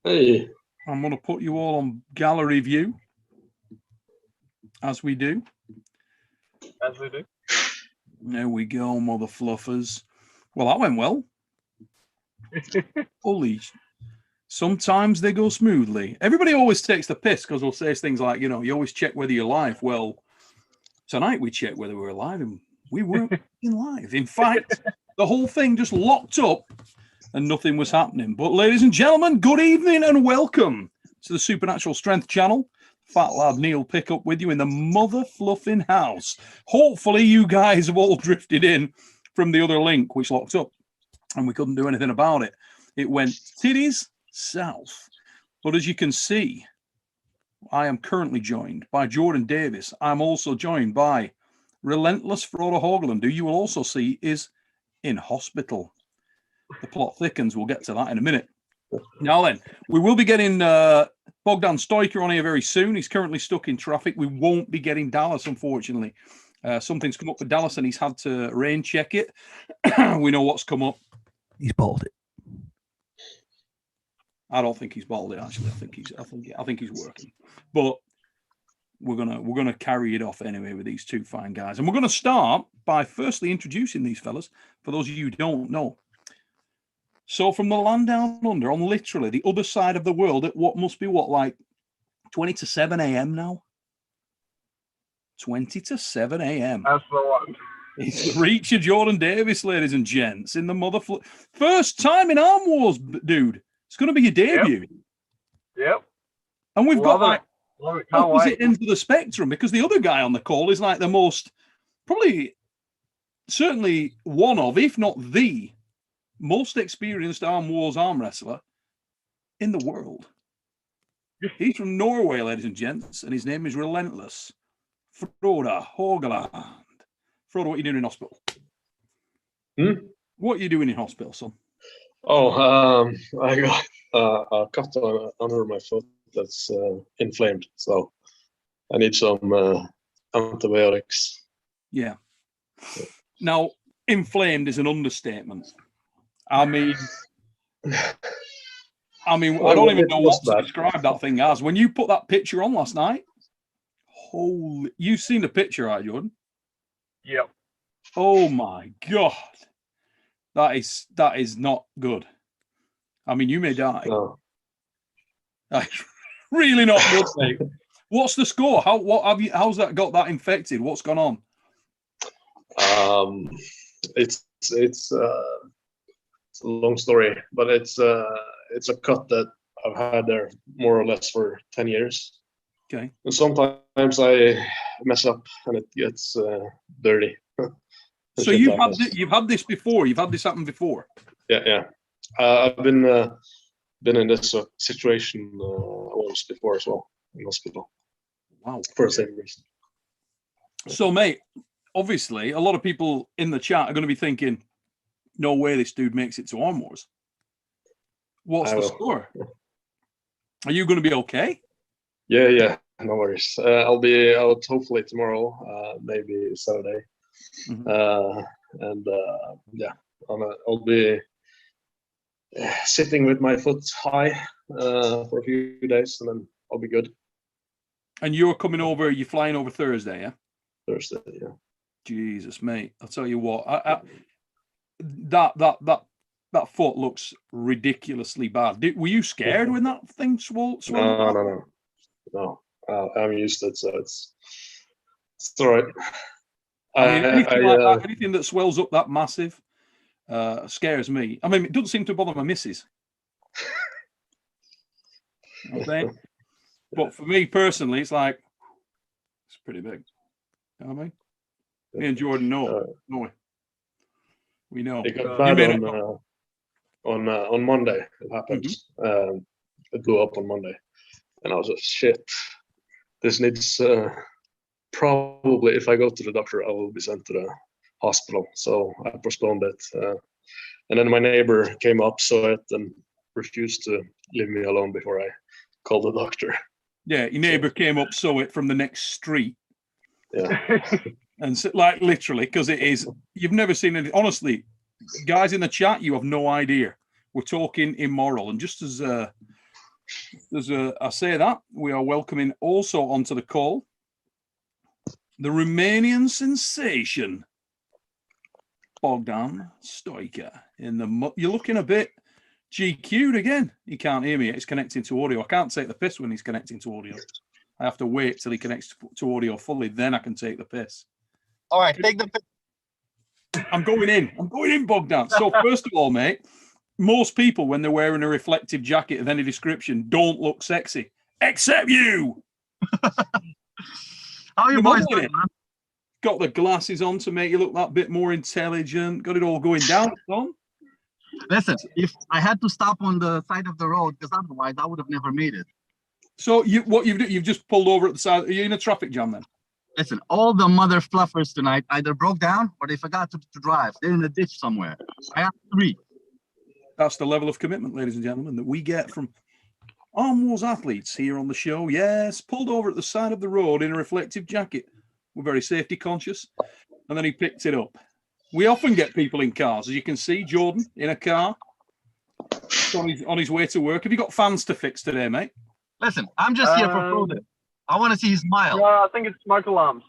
Hey. I'm going to put you all on gallery view, as we do. As we do. There we go, mother fluffers. Well, that went well. Holy. Sometimes they go smoothly. Everybody always takes the piss because we'll say things like, you always check whether you're live. Well, tonight we checked whether we were live, and we weren't live. In fact, the whole thing just locked up and nothing was happening. But ladies and gentlemen, good evening and welcome to the Supernatural Strength channel. Fat lad Neil Pickup with you in the mother fluffing house. Hopefully you guys have all drifted in from the other link, which locked up, and we couldn't do anything about it. It went titties south. But as you can see, I am currently joined by Jordan Davis. I'm also joined by Relentless Frode Haugland, who you will also see is in hospital. The plot thickens. We'll get to that in a minute. Now then, we will be getting Bogdan Stoica on here very soon. He's currently stuck in traffic. We won't be getting Dallas, unfortunately. Something's come up with Dallas, and he's had to rain check it. We know what's come up. He's bottled it. I don't think he's bottled it. Actually, I think he's working. But we're gonna carry it off anyway with these two fine guys, and we're gonna start by firstly introducing these fellas for those of you who don't know. So from the land down under, on literally the other side of the world, at what must be like 20 to 7 a.m. now. 20 to 7 a.m. That's the one. It's the reach of Jordan Davis, ladies and gents, in the first time in Arm Wars, dude. It's going to be your debut. Yep. And we've got like Can't opposite wait. ends of the spectrum, because the other guy on the call is like the most, certainly one of, if not the most experienced Arm Wars arm wrestler in the world. He's from Norway, ladies and gents, and his name is Relentless. Frode Haugland. Frode, what are you doing in hospital? What are you doing in hospital, son? Oh, I got a cut under my foot that's inflamed, so I need some antibiotics. Yeah. Now, inflamed is an understatement. I mean, I don't even know what to describe that thing as. When you put that picture on last night, holy, you've seen the picture, right, Jordan? Yep. Oh my God. That is not good. I mean, you may die. No. That's really not good, mate. What's the score? How's that got that infected? What's gone on? It's a long story, but it's a cut that I've had there more or less for 10 years. Okay. And sometimes I mess up and it gets dirty. So you've had this before. You've had this happen before. Yeah. I've been in this situation once before as well in hospital. Wow. For the same reason. So, mate, obviously, a lot of people in the chat are going to be thinking, "No way, this dude makes it to Arm Wars." What's the score? Are you going to be okay? Yeah. No worries. I'll be out hopefully tomorrow, maybe Saturday. Mm-hmm. I'll be sitting with my foot high for a few days, and then I'll be good. And you're coming over, you're flying over Thursday, yeah? Thursday, yeah. Jesus, mate. I'll tell you what, that foot looks ridiculously bad. Were you scared when that thing swelled? No. I'm used to it, so it's all right. I mean, anything that swells up that massive scares me. I mean, it doesn't seem to bother my missus. Okay? But for me personally, it's like, it's pretty big. You know what I mean? Me and Jordan know. We know. It got bad on Monday. It happened. Mm-hmm. It blew up on Monday. And I was like, shit. This needs... probably, if I go to the doctor, I will be sent to the hospital. So I postponed it. And then my neighbor came up, saw it, and refused to leave me alone before I called the doctor. Yeah, your neighbor came up, saw it from the next street. Yeah. And so, like, literally, because it is, you've never seen it. Honestly, guys in the chat, you have no idea. We're talking immoral. And just as I say that we are welcoming also onto the call the Romanian sensation, Bogdan Stoica. You're looking a bit GQ'd again. You can't hear me. It's connecting to audio. I can't take the piss when he's connecting to audio. I have to wait till he connects to audio fully. Then I can take the piss. All right, take the piss. I'm going in, Bogdan. So first of all, mate, most people, when they're wearing a reflective jacket of any description, don't look sexy, except you. How you boys doing, man? Got the glasses on to make you look that bit more intelligent. Got it all going down, Tom. Listen, if I had to stop on the side of the road, because otherwise I would have never made it. So you've just pulled over at the side. Are you in a traffic jam then? Listen, all the mother fluffers tonight either broke down or they forgot to drive. They're in a ditch somewhere. I have 3. That's the level of commitment, ladies and gentlemen, that we get from Arm Wars athletes here on the show. Yes, pulled over at the side of the road in a reflective jacket. We're very safety conscious. And then he picked it up. We often get people in cars. As you can see, Jordan in a car on his way to work. Have you got fans to fix today, mate? Listen, I'm just here for Frode. I want to see his smile. I think it's smoke alarms.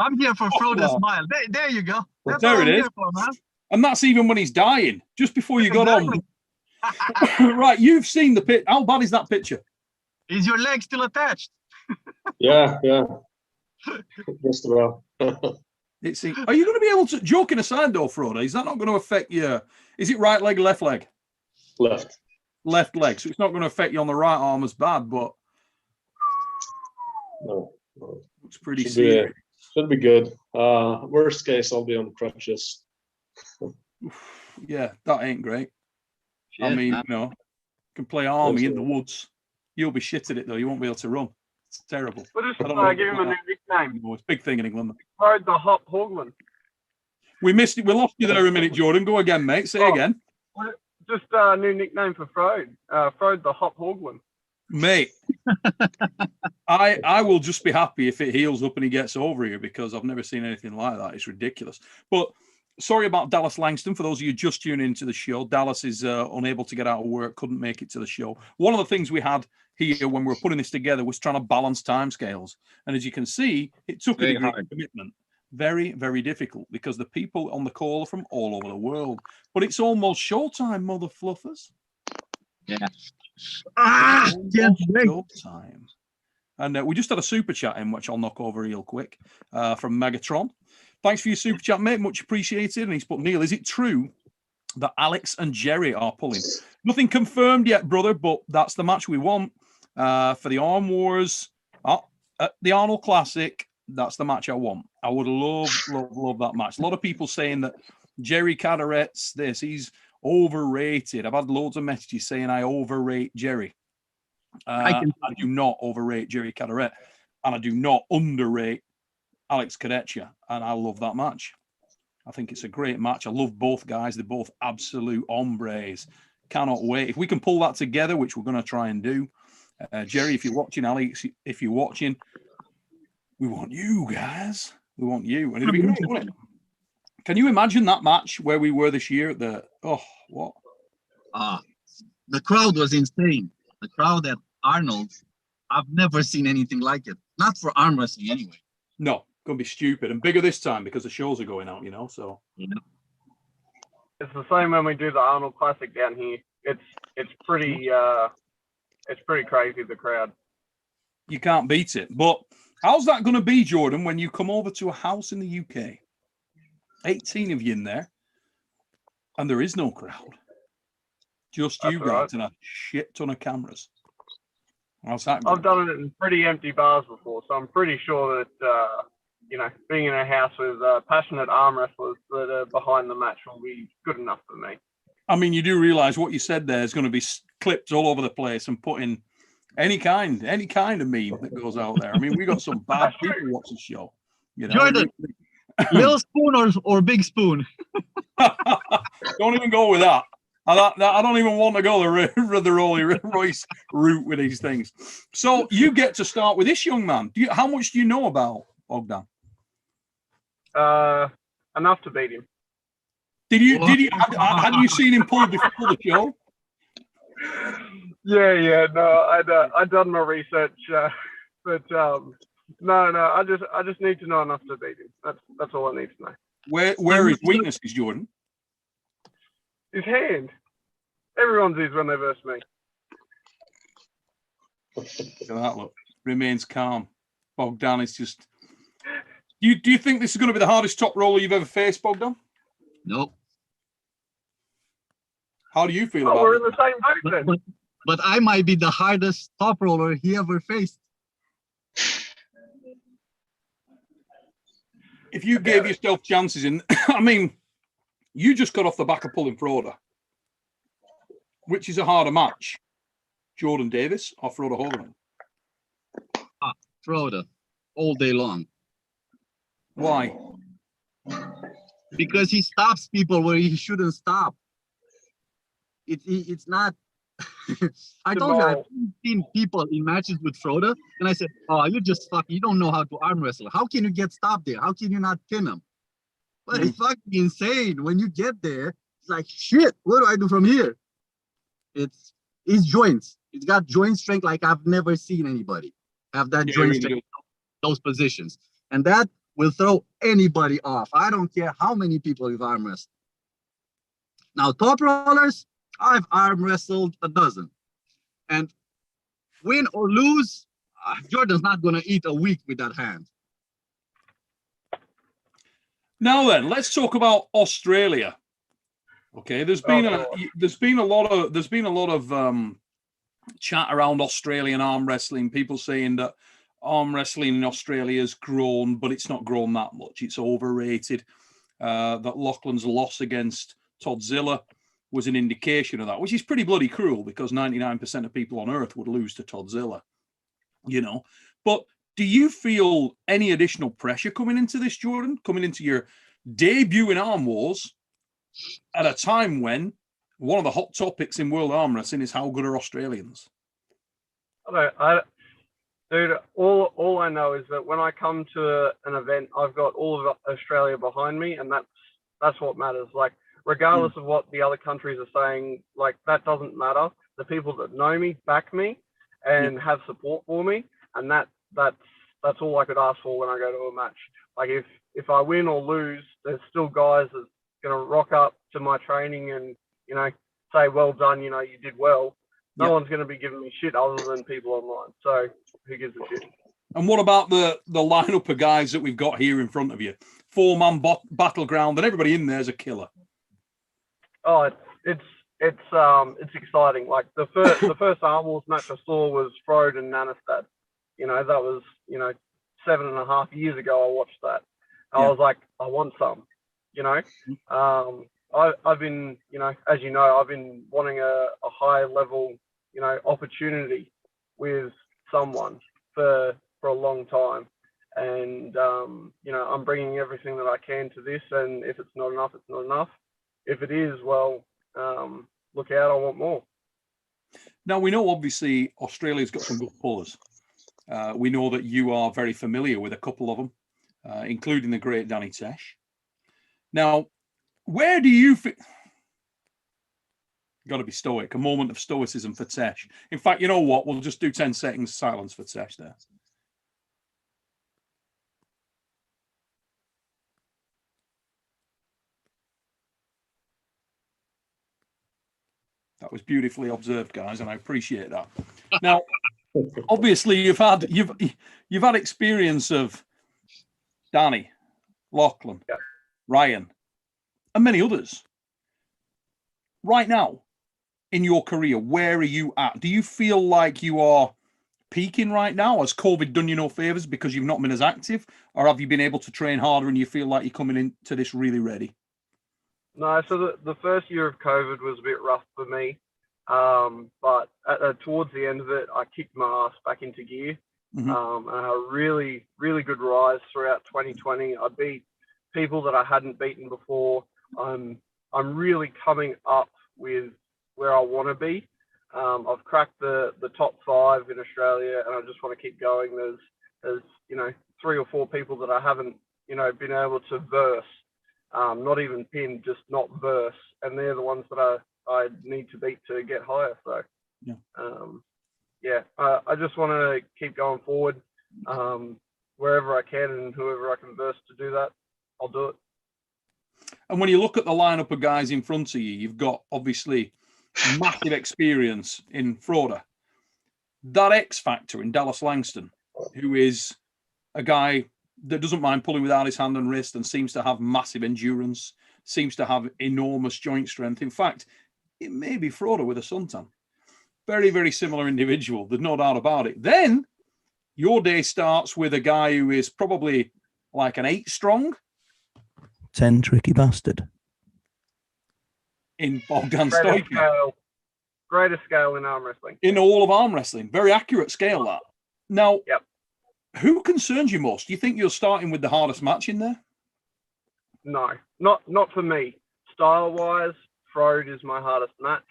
I'm here for Frode's smile. There you go. Well, That's there all it I'm is. here for, man. And that's even when he's dying, just before you got Exactly. on. Right, you've seen the pit. How bad is that picture? Is your leg still attached? Yeah. Just about. Are you going to be able to, joking aside though, Frode, is that not going to affect your, is it right leg, left leg? Left. Left leg. So it's not going to affect you on the right arm as bad, but No. it's pretty serious. Should be good. Worst case, I'll be on crutches. Yeah, that ain't great. Shit, I mean, man. you can play army in the woods. You'll be shit at it though. You won't be able to run. It's terrible. We'll just I don't know give him a new nickname. It's a big thing in England. Frode the Hop Haugland. We missed it. We lost you there a minute, Jordan. Go again, mate. Say again. Just a new nickname for Frode. Frode the Hop Haugland. Mate, I will just be happy if it heals up and he gets over here because I've never seen anything like that. It's ridiculous. But sorry about Dallas Langston. For those of you just tuning into the show, Dallas is unable to get out of work, couldn't make it to the show. One of the things we had here when we were putting this together was trying to balance timescales. And as you can see, it took a degree of commitment. Very, very difficult because the people on the call are from all over the world. But it's almost showtime, mother fluffers. Yeah. Can't wait. Showtime. And we just had a super chat in, which I'll knock over real quick, from Megatron. Thanks for your super chat, mate. Much appreciated. And he's put, Neil, is it true that Alex and Jerry are pulling? Nothing confirmed yet, brother, but that's the match we want for the Arm Wars, the Arnold Classic. That's the match I want. I would love that match. A lot of people saying that Jerry Cadaret's this. He's overrated. I've had loads of messages saying I overrate Jerry. I do not overrate Jerry Cadaret, and I do not underrate Alex Kadechia, and I love that match. I think it's a great match. I love both guys. They're both absolute hombres. Cannot wait. If we can pull that together, which we're going to try and do. Jerry, if you're watching, Alex, if you're watching, we want you guys. We want you. And it'll be great, won't it? Can you imagine that match where we were this year at the, what? The crowd was insane. The crowd at Arnold's, I've never seen anything like it. Not for arm wrestling anyway. No, going to be stupid and bigger this time because the shows are going out, so. Yeah. It's the same when we do the Arnold Classic down here. It's pretty crazy, the crowd. You can't beat it. But how's that going to be, Jordan, when you come over to a house in the UK? 18 of you in there, and there is no crowd. Just you guys and a shit ton of cameras. How's that going? I've done it in pretty empty bars before, so I'm pretty sure that, being in a house with passionate arm wrestlers that are behind the match will be good enough for me. I mean, you do realize what you said there is going to be clipped all over the place and put in any kind of meme that goes out there. I mean, we got some bad people watch the show. Jordan, little spoon or big spoon? Don't even go with that. I don't even want to go the Rolly Royce route with these things. So you get to start with this young man. How much do you know about Bogdan? Enough to beat him. Had you seen him pull before the show? Yeah. No, I'd done my research, but no. I just need to know enough to beat him. That's all I need to know. Where are his weaknesses, Jordan? His hand. Everyone's is when they verse me. Look at that, look. Remains calm. Bogdan is just... Do you think this is going to be the hardest top roller you've ever faced, Bogdan? Nope. How do you feel about we're it? in the same boat then. But I might be the hardest top roller he ever faced. If you gave yourself chances in... I mean, you just got off the back of pulling Frode, which is a harder match. Jordan Davis or Frode Haugland? Frode, all day long. Why? Because he stops people where he shouldn't stop. It's not. I told you I've seen people in matches with Frode, and I said, "Oh, you just fucking, you don't know how to arm wrestle. How can you get stopped there? How can you not pin him?" But it's fucking insane when you get there. It's like, shit. What do I do from here? It's joints. It's got joint strength like I've never seen anybody have that joint strength, those positions, and that will throw anybody off. I don't care how many people you've arm wrestled. Now, top rollers, I've arm wrestled a dozen. And win or lose, Jordan's not going to eat a week with that hand. Now then, let's talk about Australia. Okay, there's been a lot of chat around Australian arm wrestling. People saying that arm wrestling in Australia has grown, but it's not grown that much. It's overrated. That Lachlan's loss against Toddzilla was an indication of that, which is pretty bloody cruel because 99% of people on Earth would lose to Toddzilla, you know. But do you feel any additional pressure coming into this, Jordan? Coming into your debut in Arm Wars at a time when one of the hot topics in world arm wrestling is how good are Australians? Dude, all I know is that when I come to an event, I've got all of Australia behind me, and that's what matters. Like, regardless of what the other countries are saying, like, that doesn't matter. The people that know me back me and have support for me, and that's all I could ask for when I go to a match. Like, if I win or lose, there's still guys that's gonna rock up to my training and, you know, say, well done, you know, you did well. No one's going to be giving me shit other than people online. So who gives a shit? And what about the lineup of guys that we've got here in front of you? 4-man battleground, and everybody in there is a killer. Oh, it's exciting. Like the first Arm Wars match I saw was Frode and Nanastad. You know, that was, you know, 7.5 years ago. I watched that. I was like, I want some. You know, I've been, you know, as you know, I've been wanting a high level, you know, opportunity with someone for a long time. And, you know, I'm bringing everything that I can to this. And if it's not enough, it's not enough. If it is, well, look out, I want more. Now, we know, obviously, Australia's got some good pullers. We know that you are very familiar with a couple of them, including the great Danny Tesh. Now, where do you feel... Got to be stoic. A moment of stoicism for Tesh. In fact, you know what? We'll just do 10 seconds silence for Tesh there. That was beautifully observed, guys, and I appreciate that. Now, obviously, you've had experience of Danny, Lachlan, Ryan, and many others. Right now, in your career, where are you at? Do you feel like you are peaking right now? Has COVID done you no favors because you've not been as active? Or have you been able to train harder and you feel like you're coming into this really ready? No, so the first year of COVID was a bit rough for me. But towards the end of it, I kicked my ass back into gear. And a really, really good rise throughout 2020. I beat people that I hadn't beaten before. I'm really coming up with where I want to be. I've cracked the top 5 in Australia, and I just want to keep going. There's you know, 3 or 4 people that I haven't, you know, been able to verse, not even pin, just not verse, and they're the ones that I need to beat to get higher. So I just want to keep going forward wherever I can, and whoever I can verse to do that, I'll do it. And when you look at the lineup of guys in front of you, you've got obviously massive experience in Frode. That X factor in Dallas Langston, who is a guy that doesn't mind pulling without his hand and wrist and seems to have massive endurance, seems to have enormous joint strength. In fact, it may be Frode with a suntan. Very, very similar individual. There's no doubt about it. Then your day starts with a guy who is probably like an 8 strong. 10 tricky bastard. In Bogdan Stoica. Greatest scale in arm wrestling. In all of arm wrestling. Very accurate scale, that. Now, who concerns you most? Do you think you're starting with the hardest match in there? No, not for me. Style-wise, Frode is my hardest match.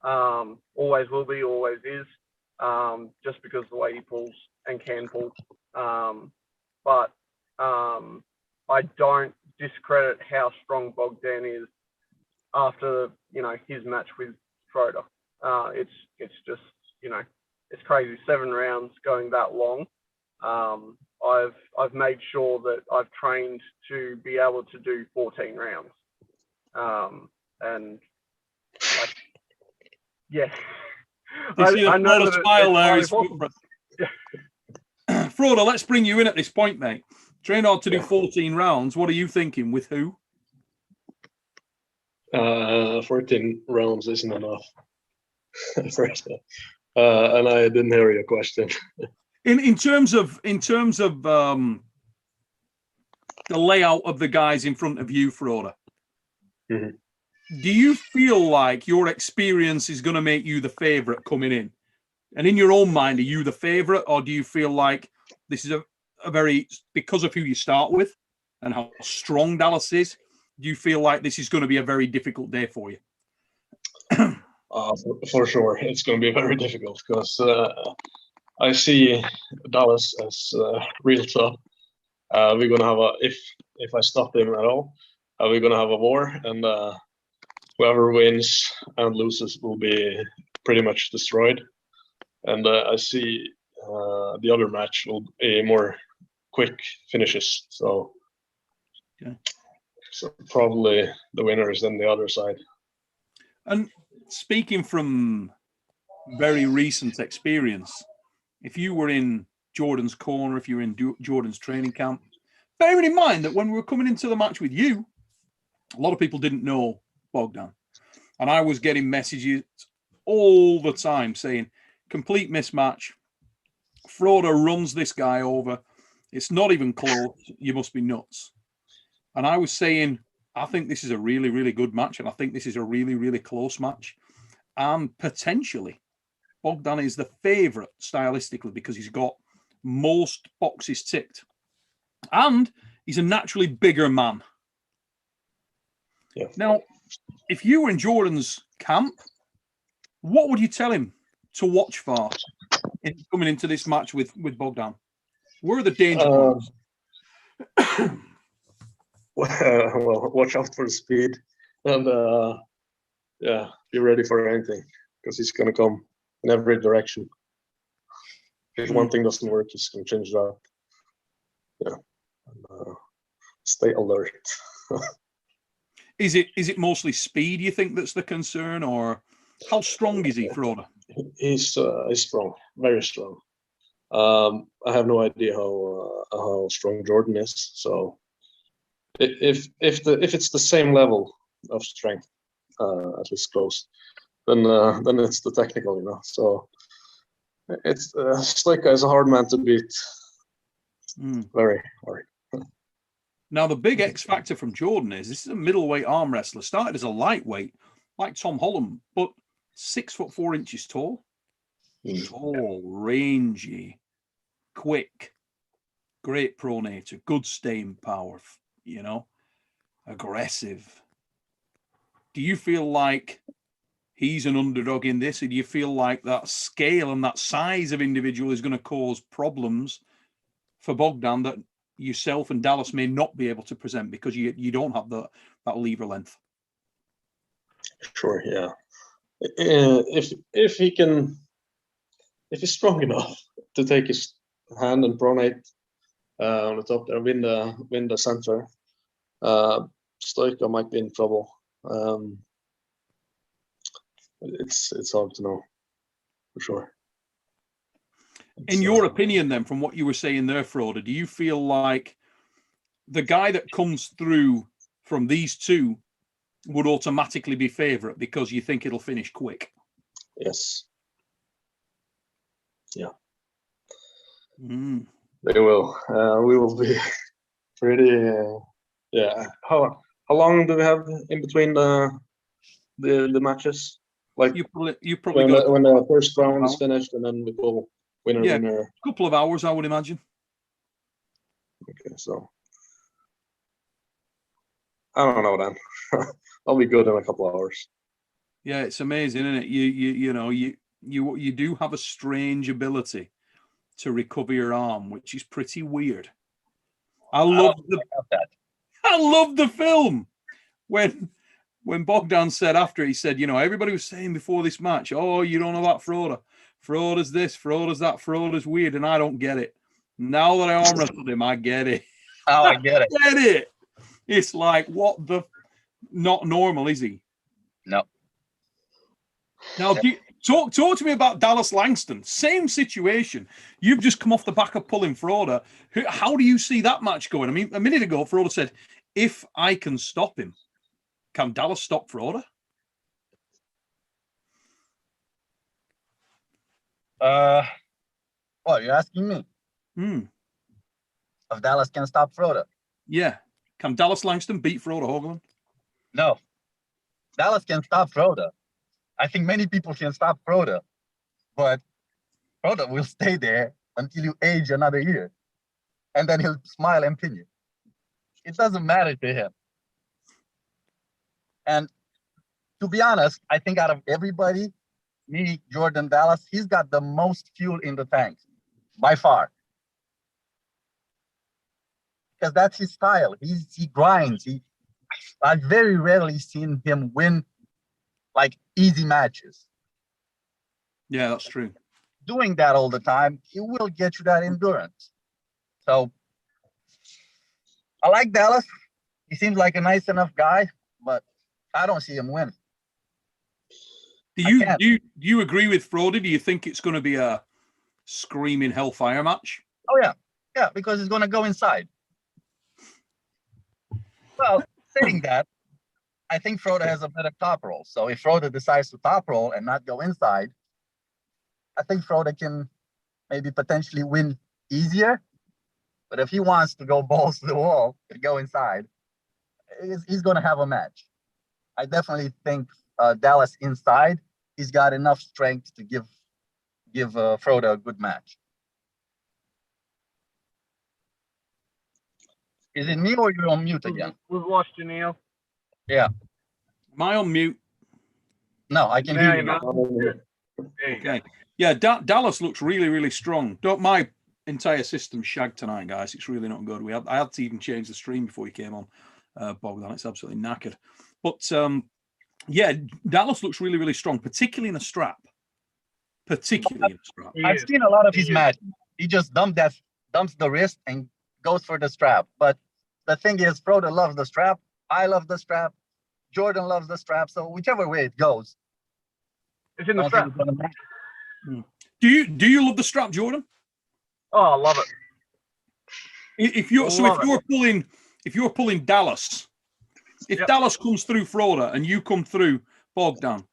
Always will be, always is. Just because of the way he pulls and can pull. But I don't discredit how strong Bogdan is after, his match with Frode. It's just, it's crazy. 7 rounds going that long. I've made sure that I've trained to be able to do 14 rounds. And like, yeah. I know that smile there. Frode, let's bring you in at this point, mate. Trained hard to do 14 rounds. What are you thinking? With who? 14 rounds isn't enough. First, and I didn't hear your question. In terms of the layout of the guys in front of you, Frode, do you feel like your experience is going to make you the favourite coming in? And in your own mind, are you the favourite, or do you feel like this is a very, because of who you start with and how strong Dallas is, do you feel like this is going to be a very difficult day for you? For sure, it's going to be very difficult because I see Dallas as real tough. We're going to have if I stop him at all, we're going to have a war, and whoever wins and loses will be pretty much destroyed. And I see the other match will be more quick finishes. So probably the winner is then the other side. And speaking from very recent experience, if you were in Jordan's corner, if you were in Jordan's training camp, bearing in mind that when we were coming into the match with you, a lot of people didn't know Bogdan. And I was getting messages all the time saying, complete mismatch. Frode runs this guy over. It's not even close. You must be nuts. And I was saying, I think this is a really, really good match. And I think this is a really, really close match. And potentially, Bogdan is the favourite stylistically because he's got most boxes ticked. And he's a naturally bigger man. Yeah. Now, if you were in Jordan's camp, what would you tell him to watch for coming into this match with Bogdan? Where are the danger points? Well, watch out for the speed, and be ready for anything because he's going to come in every direction. If one thing doesn't work, he's going to change that. Yeah, and, stay alert. Is it mostly speed you think that's the concern, or how strong is he, Frode? He's strong, very strong. I have no idea how strong Jordan is. So if it's the same level of strength, at least close, then it's the technical, So it's Stoica is a hard man to beat. Very hard. Now the big X factor from Jordan is this is a middleweight arm wrestler. Started as a lightweight, like Tom Holland, but 6'4" tall. Tall, rangy, quick, great pronator, good staying power, aggressive. Do you feel like he's an underdog in this, or do you feel like that scale and that size of individual is going to cause problems for Bogdan that yourself and Dallas may not be able to present because you don't have that lever length? Sure, yeah. if he's strong enough to take his hand and pronate on the top there, win the center, Stoica might be in trouble. It's hard to know for sure. In your opinion, then, from what you were saying there, Frode, do you feel like the guy that comes through from these two would automatically be favourite because you think it'll finish quick? Yes. Yeah. Mm. They will. We will be pretty. Yeah. How long do we have in between the matches? Like you probably got when the first round is finished, and then we go winner. A couple of hours, I would imagine. Okay, so I don't know then. I'll be good in a couple of hours. Yeah, it's amazing, isn't it? You do have a strange ability to recover your arm, which is pretty weird. I love the film when Bogdan said after, he said, everybody was saying before this match, oh, you don't know about Frode. Frode's this, Frode's that, Frode's weird, and I don't get it. Now that I arm wrestled him, I get it. Oh, I get it. Get it. It's like, what the... Not normal, is he? No. Now, talk to me about Dallas Langston. Same situation. You've just come off the back of pulling Frode. How do you see that match going? I mean, a minute ago, Frode said, if I can stop him, can Dallas stop Frode? What, you're asking me? If Dallas can stop Frode? Yeah. Can Dallas Langston beat Frode Haugland? No. Dallas can stop Frode. I think many people can stop Frode, but Frode will stay there until you age another year, and then he'll smile and pin you. It doesn't matter to him. And to be honest, I think out of everybody, me, Jordan, Dallas, he's got the most fuel in the tank, by far. Because that's his style. He grinds. I've very rarely seen him win like easy matches. Yeah, that's true. Doing that all the time, he will get you that endurance. So I like Dallas. He seems like a nice enough guy, but I don't see him win. Do you agree with Frode? Do you think it's going to be a screaming hellfire match? Oh yeah, yeah, because it's going to go inside. Well, saying that, I think Frode has a better top roll. So if Frode decides to top roll and not go inside, I think Frode can maybe potentially win easier. But if he wants to go balls to the wall and go inside, he's going to have a match. I definitely think Dallas inside, he's got enough strength to give Frode a good match. Is it me or you're on mute again? We've lost you, Neil. Yeah. Am I on mute? No, I can hear you now. Okay. Yeah, Dallas looks really, really strong. My entire system shagged tonight, guys. It's really not good. I had to even change the stream before you came on, Bogdan. It's absolutely knackered. But yeah, Dallas looks really, really strong, particularly in a strap. I've seen a lot of his matches. He just dumps the wrist and goes for the strap. But the thing is, Frode loves the strap. I love the strap. Jordan loves the strap. So whichever way it goes, it's in the strap. Do you love the strap, Jordan? Oh, I love it. If you're pulling Dallas, if Dallas comes through Frode and you come through Bogdan,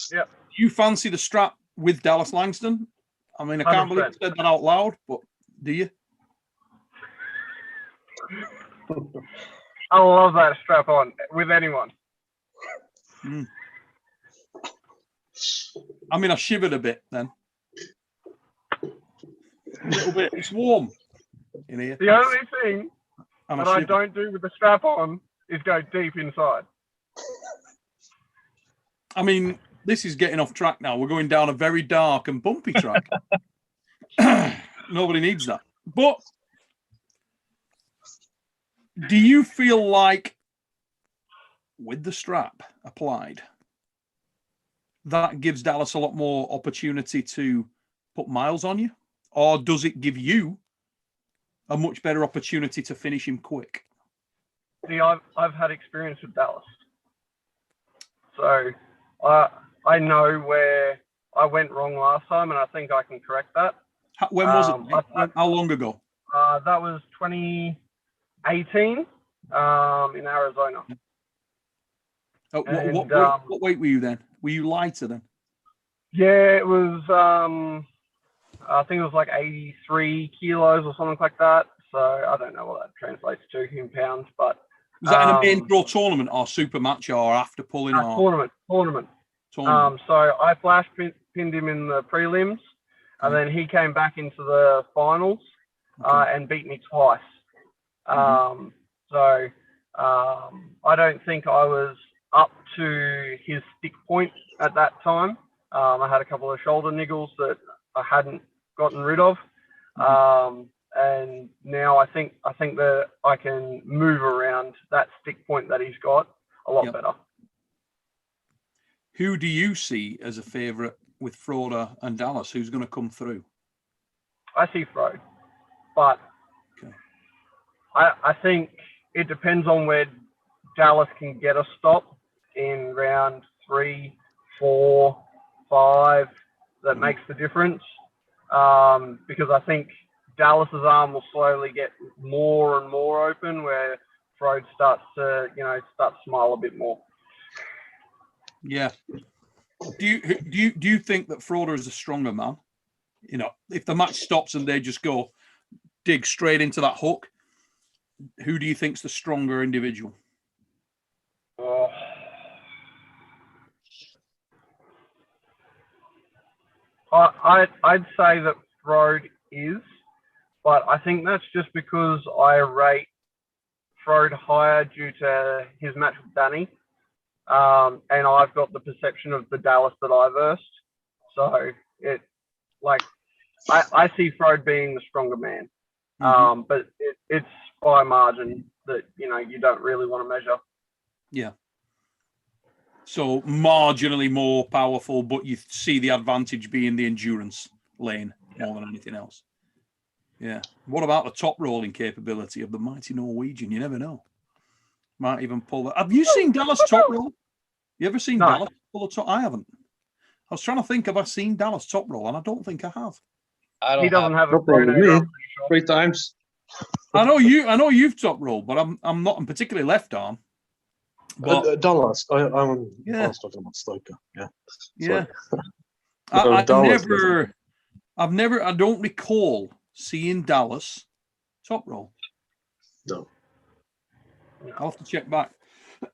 do you fancy the strap with Dallas Langston? I mean, I can't 100%. Believe I said that out loud, but do you? I love that strap on with anyone. I mean, I shivered a bit then. A little bit. It's warm in here. The only thing that I don't do with the strap on is go deep inside. I mean, this is getting off track now. We're going down a very dark and bumpy track. Nobody needs that. But do you feel like with the strap applied, that gives Dallas a lot more opportunity to put miles on you? Or does it give you a much better opportunity to finish him quick? See, I've had experience with Dallas. So I know where I went wrong last time, and I think I can correct that. When was it? How long ago? That was 2018 in Arizona. What weight were you then? Were you lighter then? Yeah, it was, I think it was like 83 kilos or something like that. So I don't know what that translates to in pounds, but. Was that in a main draw tournament or super match or after pulling? Tournament. So I flash pinned him in the prelims, and then he came back into the finals and beat me twice. So I don't think I was up to his stick point at that time. I had a couple of shoulder niggles that I hadn't gotten rid of. And now I think that I can move around that stick point that he's got a lot better. Who do you see as a favourite with Frode and Dallas? Who's going to come through? I see Frode, but I think it depends on where Dallas can get a stop in round 3, 4, 5. That makes the difference, because I think Dallas's arm will slowly get more and more open, where Frode starts to smile a bit more. Yeah. Do you think that Frode is a stronger man? You know, if the match stops and they just go dig straight into that hook, who do you think's the stronger individual? I'd say that Frode is, but I think that's just because I rate Frode higher due to his match with Danny. And I've got the perception of the Dallas that I versed. So I see Frode being the stronger man. But it's by margin that, you don't really want to measure. Yeah. So marginally more powerful, but you see the advantage being the endurance lane more than anything else. Yeah. What about the top rolling capability of the mighty Norwegian? You never know. Might even pull that. Have you seen Dallas top roll? You ever seen Dallas pull a top? I haven't. I was trying to think, have I seen Dallas top roll? And I don't think I have. He doesn't have a problem with me. 3 times. I know you've top rolled, but I'm not, particularly left arm. But Dallas, I was talking about Stoica. Yeah. Yeah. No, I don't recall seeing Dallas top roll. No. I'll have to check back.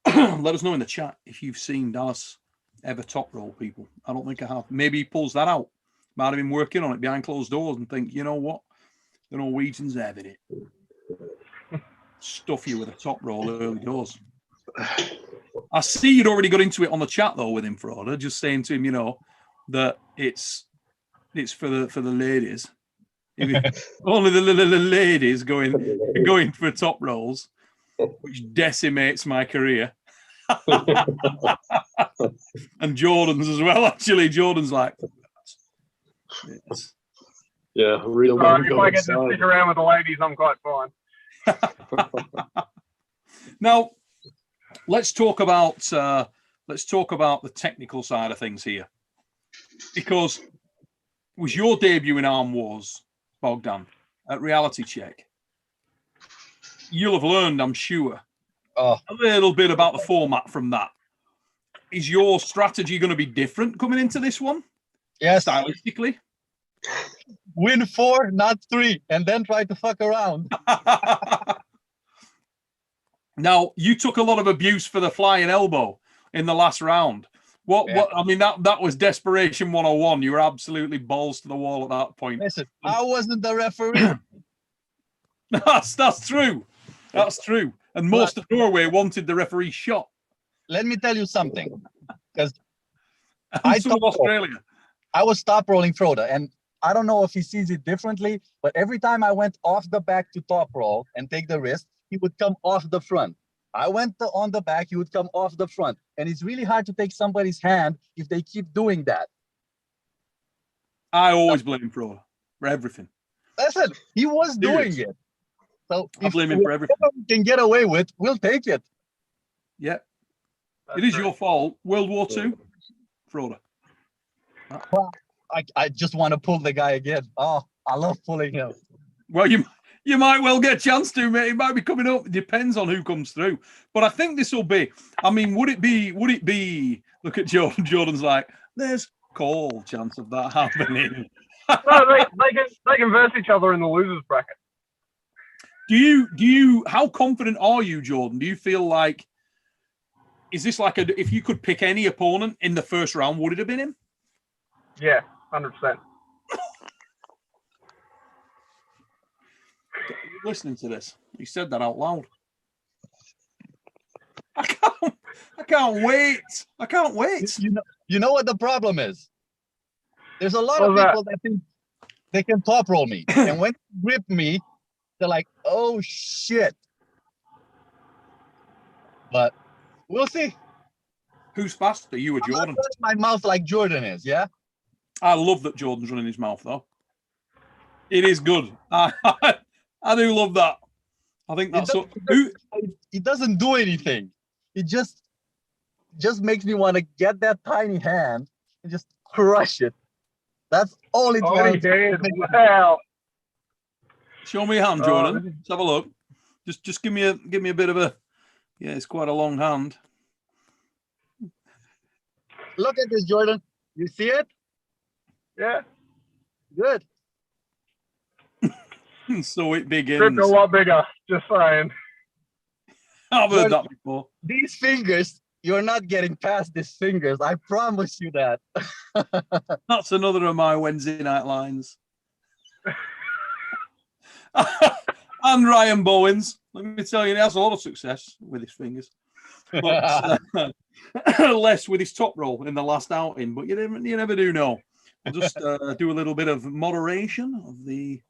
Let us know in the chat if you've seen Dallas ever top roll, people. I don't think I have. Maybe he pulls that out. Might have been working on it behind closed doors and think, you know what? The Norwegians having it. Stuff you with a top roll early doors. I see you'd already got into it on the chat though with him, Frode, just saying to him, that it's for the ladies. Only the ladies going for top rolls, which decimates my career. And Jordan's as well. Actually, Jordan's like, yeah, real. If I get to stick around with the ladies, I'm quite fine. Now, let's talk about the technical side of things here, because it was your debut in Arm Wars, Bogdan, at Reality Check. You'll have learned, I'm sure, a little bit about the format from that. Is your strategy going to be different coming into this one? Yes. Stylistically? Win 4, not 3, and then try to fuck around. Now, you took a lot of abuse for the flying elbow in the last round. What I mean, that was desperation 101. You were absolutely balls to the wall at that point. Listen, I wasn't the referee. That's true. That's true. And most of Norway wanted the referee shot. Let me tell you something. Because Australia. I was top rolling Frode, and I don't know if he sees it differently, but every time I went off the back to top roll and take the wrist, he would come off the front. I went on the back, he would come off the front. And it's really hard to take somebody's hand if they keep doing that. I always blame Frode for everything. Listen, he was doing it. So I blame him for everything. We can get away with, we'll take it. Yeah. It is your fault. World War II, Frode. I just want to pull the guy again. Oh, I love pulling him. Well, you might well get a chance to, mate. It might be coming up. It depends on who comes through. But I think this will be, I mean, would it be, look at Jordan. Jordan's like, there's call chance of that happening. No, they can verse each other in the losers bracket. Do you, how confident are you, Jordan? Do you feel like, is this like if you could pick any opponent in the first round, would it have been him? Yeah, 100%. Listening to this, he said that out loud. I can't wait. I can't wait. You know what the problem is? There's a lot of people that think they can top roll me, and when they grip me, they're like, "Oh shit!" But we'll see. Who's faster, you or Jordan? I'm not running my mouth like Jordan is. Yeah. I love that Jordan's running his mouth though. It is good. I do love that. I think that's It doesn't do anything. It just makes me want to get that tiny hand and just crush it. That's all it wants. Wow. Show me a hand, Jordan. Let's have a look. Just give me a bit of a. Yeah, it's quite a long hand. Look at this, Jordan. You see it? Yeah. Good. So it begins. It's a lot bigger, just saying. I've heard that before. These fingers, you're not getting past these fingers. I promise you that. That's another of my Wednesday night lines. And Ryan Bowen's. Let me tell you, he has a lot of success with his fingers. But less with his top roll in the last outing. But you never do know. I'll just do a little bit of moderation of the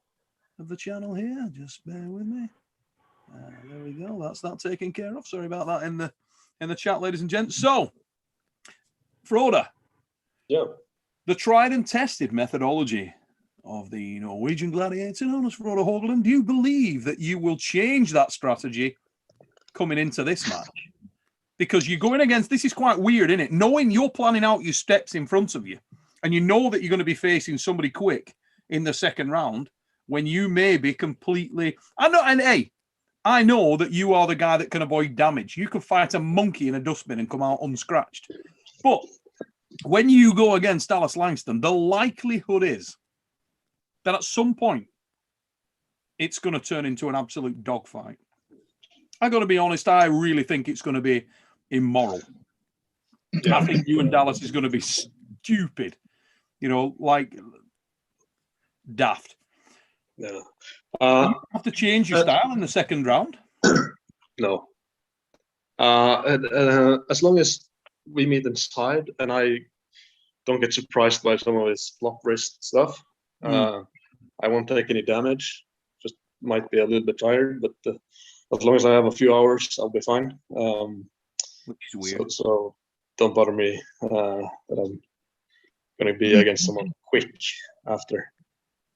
channel here. Just bear with me. There we go. That's that taken care of. Sorry about that in the chat, ladies and gents. So, Frode. Yeah. The tried and tested methodology of the Norwegian gladiator known as Frode Haugland. Do you believe that you will change that strategy coming into this match? Because you're going against, this is quite weird, isn't it? Knowing you're planning out your steps in front of you, and you know that you're going to be facing somebody quick in the second round when you may be completely... I know that you are the guy that can avoid damage. You can fight a monkey in a dustbin and come out unscratched. But when you go against Alice Langston, the likelihood is that at some point it's going to turn into an absolute dogfight. I got to be honest, I really think it's going to be immoral. Yeah. I think you and Dallas is going to be stupid, like daft. Yeah. You have to change your style in the second round. No. As long as we meet inside and I don't get surprised by some of his flop wrist stuff, I won't take any damage. Just might be a little bit tired, but as long as I have a few hours, I'll be fine. Which is weird. So don't bother me that I'm going to be against someone quick after.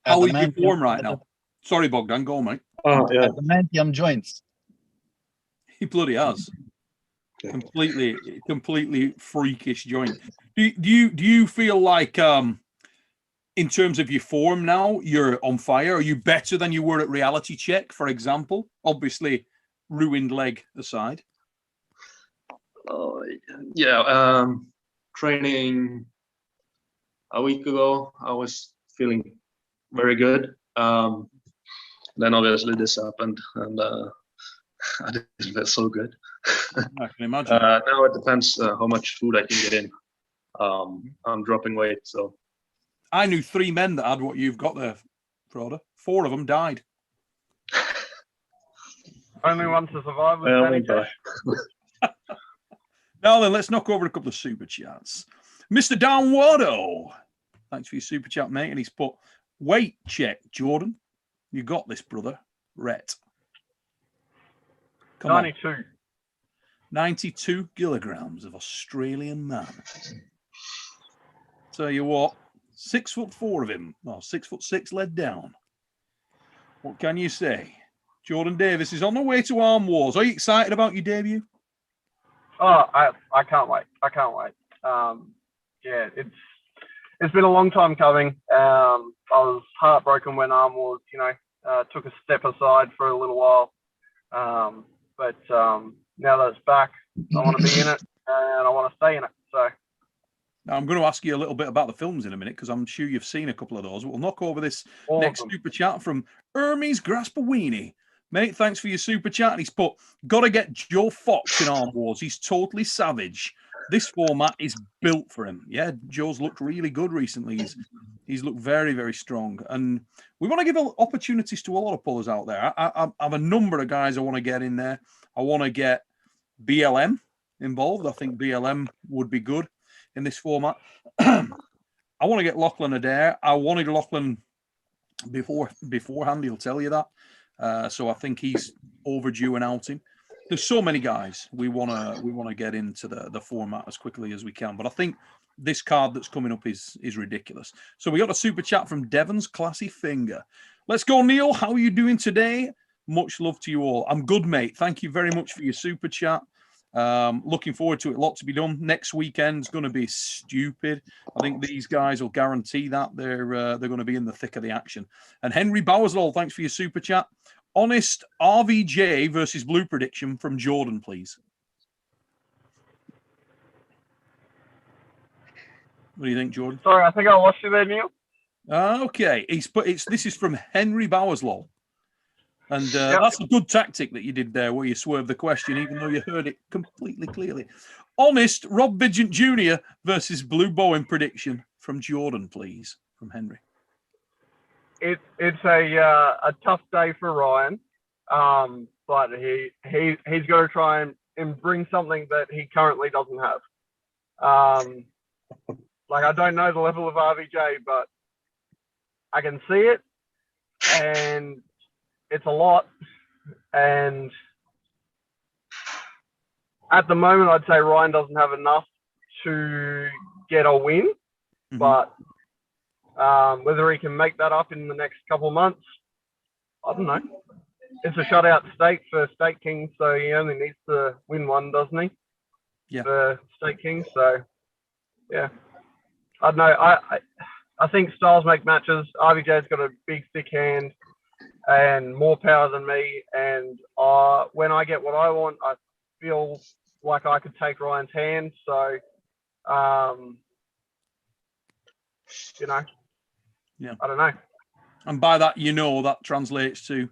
How is your form right now? Sorry, Bogdan, go on, mate. Oh, yeah. Adamantium joints. He bloody has. Yeah. Completely freakish joint. Do you feel like, in terms of your form now, you're on fire? Are you better than you were at Reality Check, for example? Obviously, ruined leg aside. Yeah. Training a week ago, I was feeling very good. Then obviously this happened, and I didn't feel so good. I can imagine. Now it depends how much food I can get in. I'm dropping weight, so. I knew 3 men that had what you've got there, Frode. 4 of them died. Only one to survive was Now then, let's knock over a couple of super chats. Mr. Downwardo, thanks for your super chat, mate. And he's put, weight check, Jordan. You got this, brother. Rhett. Come 92. On. 92 kilograms of Australian man. Tell you what, 6'4" of him, or 6'6" led down. What can you say? Jordan Davis is on the way to Arm Wars. Are you excited about your debut? Oh, I can't wait. I can't wait. Yeah, it's been a long time coming. I was heartbroken when Arm Wars, took a step aside for a little while. But now that it's back, I want to be in it and I want to stay in it. So now I'm going to ask you a little bit about the films in a minute because I'm sure you've seen a couple of those. We'll knock over this next super chat from Hermes Graspawini. Mate, thanks for your super chat. He's put, got to get Joe Fox in Arm Wars. He's totally savage. This format is built for him. Yeah, Joe's looked really good recently. He's looked very, very strong. And we want to give opportunities to a lot of pullers out there. I have a number of guys I want to get in there. I want to get BLM involved. I think BLM would be good in this format. I want to get Lachlan Adair. I wanted Lachlan beforehand. He'll tell you that. So I think he's overdue an outing. There's so many guys we want to get into the format as quickly as we can. But I think this card that's coming up is ridiculous. So we got a super chat from Devon's Classy Finger. Let's go, Neil. How are you doing today? Much love to you all. I'm good, mate. Thank you very much for your super chat. Looking forward to it. A lot to be done. Next weekend's going to be stupid. I think these guys will guarantee that they're going to be in the thick of the action. And Henry Bowerslaw, thanks for your super chat. Honest RVJ versus Blue prediction from Jordan, please. What do you think, Jordan? Sorry, I think I lost you there, Neil. Okay, this is from Henry Bowerslaw. And that's a good tactic that you did there, where you swerved the question, even though you heard it completely clearly. Honest Rob Vigent Jr. versus Blue Bowen prediction from Jordan, please, from Henry. It's a tough day for Ryan, but he's got to try and bring something that he currently doesn't have. Like, I don't know the level of RVJ, but I can see it, and it's a lot. And at the moment, I'd say Ryan doesn't have enough to get a win, but whether he can make that up in the next couple of months, I don't know. It's a shutout state for State King, so he only needs to win one, doesn't he? Yeah. For State King, so yeah. I don't know. I think styles make matches. RVJ's got a big, thick hand and more power than me. And when I get what I want, I feel like I could take Ryan's hand. So, yeah, I don't know. And by that, that translates to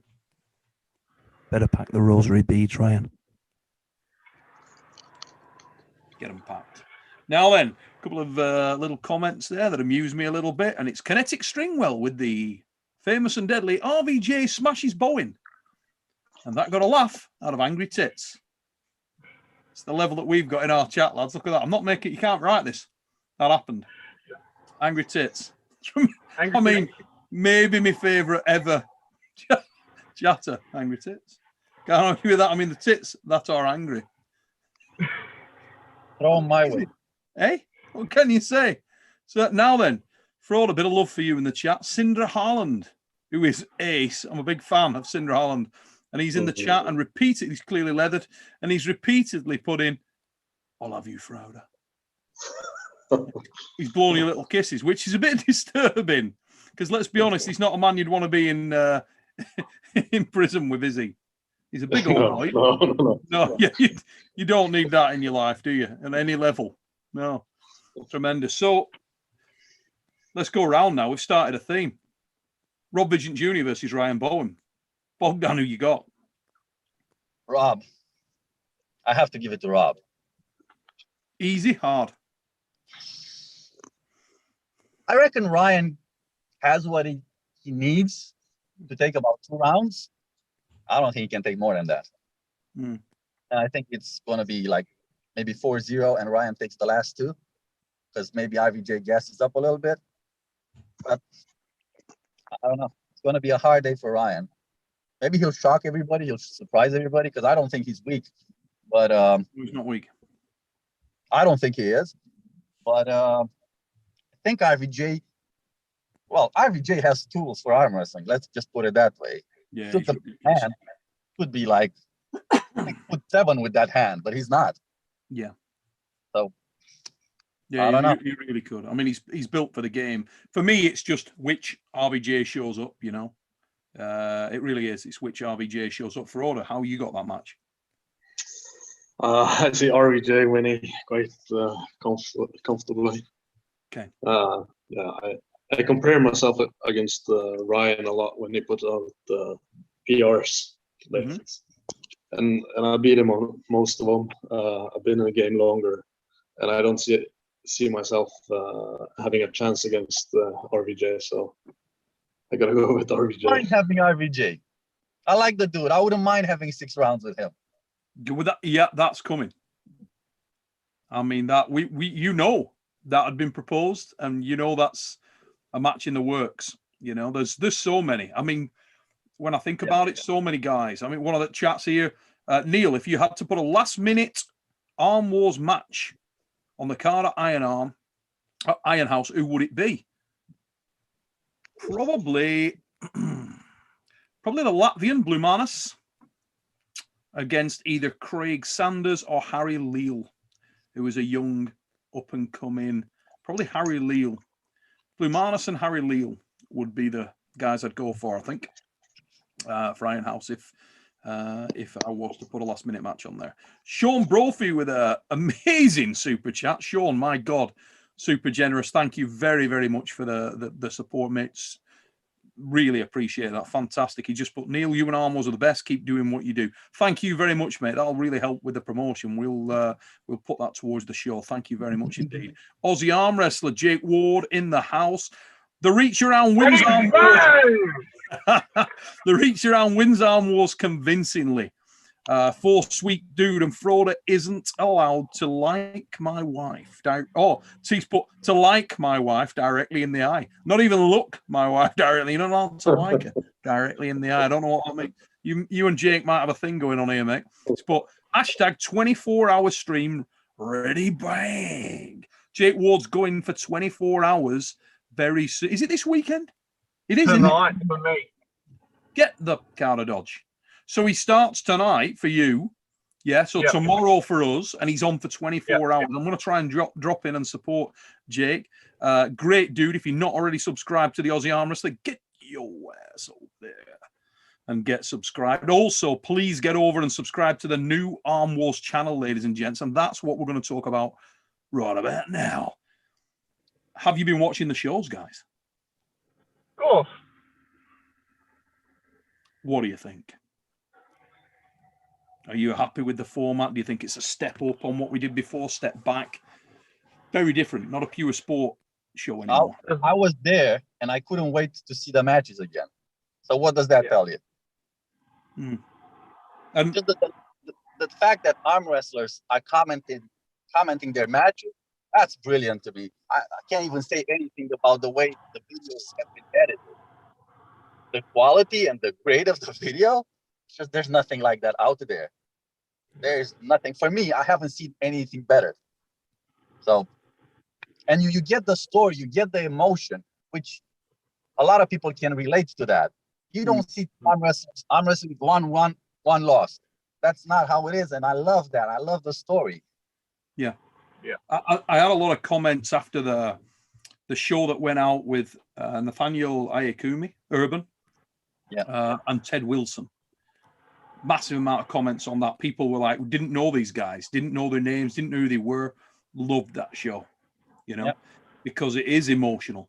better pack the rosary beads, Ryan. Get them packed. Now then, a couple of little comments there that amuse me a little bit, and it's Kinetic Stringwell with the famous and deadly RVJ smashes Bowen, and that got a laugh out of Angry Tits. It's the level that we've got in our chat, lads. Look at that. I'm not making. You can't write this. That happened. Angry Tits. I mean, maybe my favourite ever chatter. Angry Tits. Can't argue with that. I mean, the tits that are angry. Throw them my way. Hey, what can you say? So now then, Frode, a bit of love for you in the chat. Sindra Harland, who is ace. I'm a big fan of Sindra Harland. And he's in the chat and he's clearly leathered, and he's repeatedly put in, I'll have you, Frode. He's blowing you little kisses, which is a bit disturbing. Because let's be honest, he's not a man you'd want to be in in prison with, is he? He's a big old boy. No, you don't need that in your life, do you? At any level. No. Tremendous. So let's go around now. We've started a theme. Rob Vigent Jr. versus Ryan Bowen. Bogdan, who you got? Rob. I have to give it to Rob. Easy, hard. I reckon Ryan has what he needs to take about 2 rounds. I don't think he can take more than that. And I think it's going to be like maybe 4-0 and Ryan takes the last 2 because maybe RVJ gasses up a little bit. But I don't know. It's going to be a hard day for Ryan. Maybe he'll shock everybody. He'll surprise everybody because I don't think he's weak. But He's not weak. I don't think he is. But I think RVJ. Well, RVJ has tools for arm wrestling. Let's just put it that way. Yeah, Took the hand could be like 6'7" with that hand, but he's not. Yeah. So yeah, I don't know. He really could. I mean, he's built for the game. For me, it's just which RVJ shows up. You know, it really is. It's which RVJ shows up. Frode, how you got that match? I see RVJ winning quite comfortably. Okay. Yeah, I compare myself against Ryan a lot when he puts out the PRs. Mm-hmm. And I beat him on most of them. I've been in the game longer, and I don't see myself having a chance against RVJ. So I gotta go with RVJ. I mind having RVJ. I like the dude. I wouldn't mind having 6 rounds with him. With that, yeah, that's coming. I mean, that we you know that had been proposed, and you know that's a match in the works. You know, there's so many. I mean, when I think about it, so many guys. I mean, one of the chats here, Neil, if you had to put a last-minute Arm Wars match on the card at Iron House, who would it be? Probably the Latvian Blumanis against either Craig Sanders or Harry Leal, who is a young up-and-coming, probably Harry Leal. Blumanis and Harry Leal would be the guys I'd go for, I think, for Iron House if I was to put a last-minute match on there. Sean Brophy with an amazing super chat. Sean, my God, super generous. Thank you very, very much for the support, mates. Really appreciate that. Fantastic. He just put, Neil, you and Arm Wars are the best. Keep doing what you do. Thank you very much, mate. That'll really help with the promotion. We'll put that towards the show. Thank you very much indeed. Aussie arm wrestler Jake Ward in the house. The Reach Around wins Arm Wars. The Reach Around wins Arm Wars convincingly. For sweet dude, and Frode isn't allowed to like my wife. He's put to like my wife directly in the eye. Not even look my wife directly. You're not allowed to like her directly in the eye. I don't know what that means. You and Jake might have a thing going on here, mate. But hashtag 24-hour stream ready bang. Jake Ward's going for 24 hours very soon. Is it this weekend? It is tonight for me. Get the car of Dodge. So he starts tonight for you. Yeah, so tomorrow for us, and he's on for 24 hours. I'm going to try and drop in and support Jake. Great dude. If you're not already subscribed to the Aussie Arm Wrestler, get your ass over there and get subscribed. Also, please get over and subscribe to the new Arm Wars channel, ladies and gents, and that's what we're going to talk about right about now. Have you been watching the shows, guys? Of course. What do you think? Are you happy with the format? Do you think it's a step up on what we did before, step back? Very different, not a pure sport show anymore. I was there, and I couldn't wait to see the matches again. So what does that tell you? And just the fact that arm wrestlers are commenting their matches, that's brilliant to me. I can't even say anything about the way the videos have been edited. The quality and the grade of the video, just there's nothing like that out there. There's nothing for me. I haven't seen anything better. So, and you get the story, you get the emotion, which a lot of people can relate to that. You don't see arm wrestling 1-1, 1 loss. That's not how it is, and I love that. I love the story. Yeah. I had a lot of comments after the show that went out with Nathaniel Ayakumi, Urban, and Ted Wilson. Massive amount of comments on that. People were like, didn't know these guys, didn't know their names, didn't know who they were. Loved that show, because it is emotional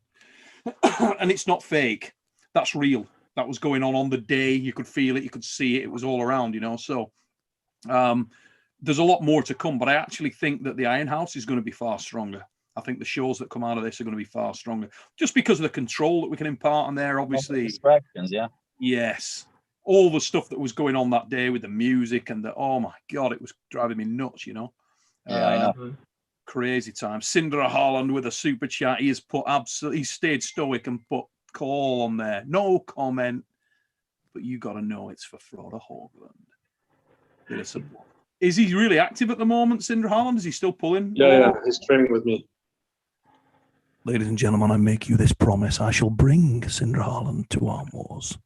and it's not fake. That's real. That was going on the day. You could feel it, you could see it. It was all around, So there's a lot more to come, but I actually think that the Iron House is going to be far stronger. I think the shows that come out of this are going to be far stronger, just because of the control that we can impart on there. Obviously, distractions, yes. All the stuff that was going on that day with the music and oh my God, it was driving me nuts, I know. Crazy time. Cinder Haugland with a super chat. He stayed stoic and put call on there. No comment, but you got to know it's for Frode Haugland. Bit of support. Is he really active at the moment, Sindre Haugland? Is he still pulling? Yeah, he's training with me. Ladies and gentlemen, I make you this promise. I shall bring Sindre Haugland to Arm Wars.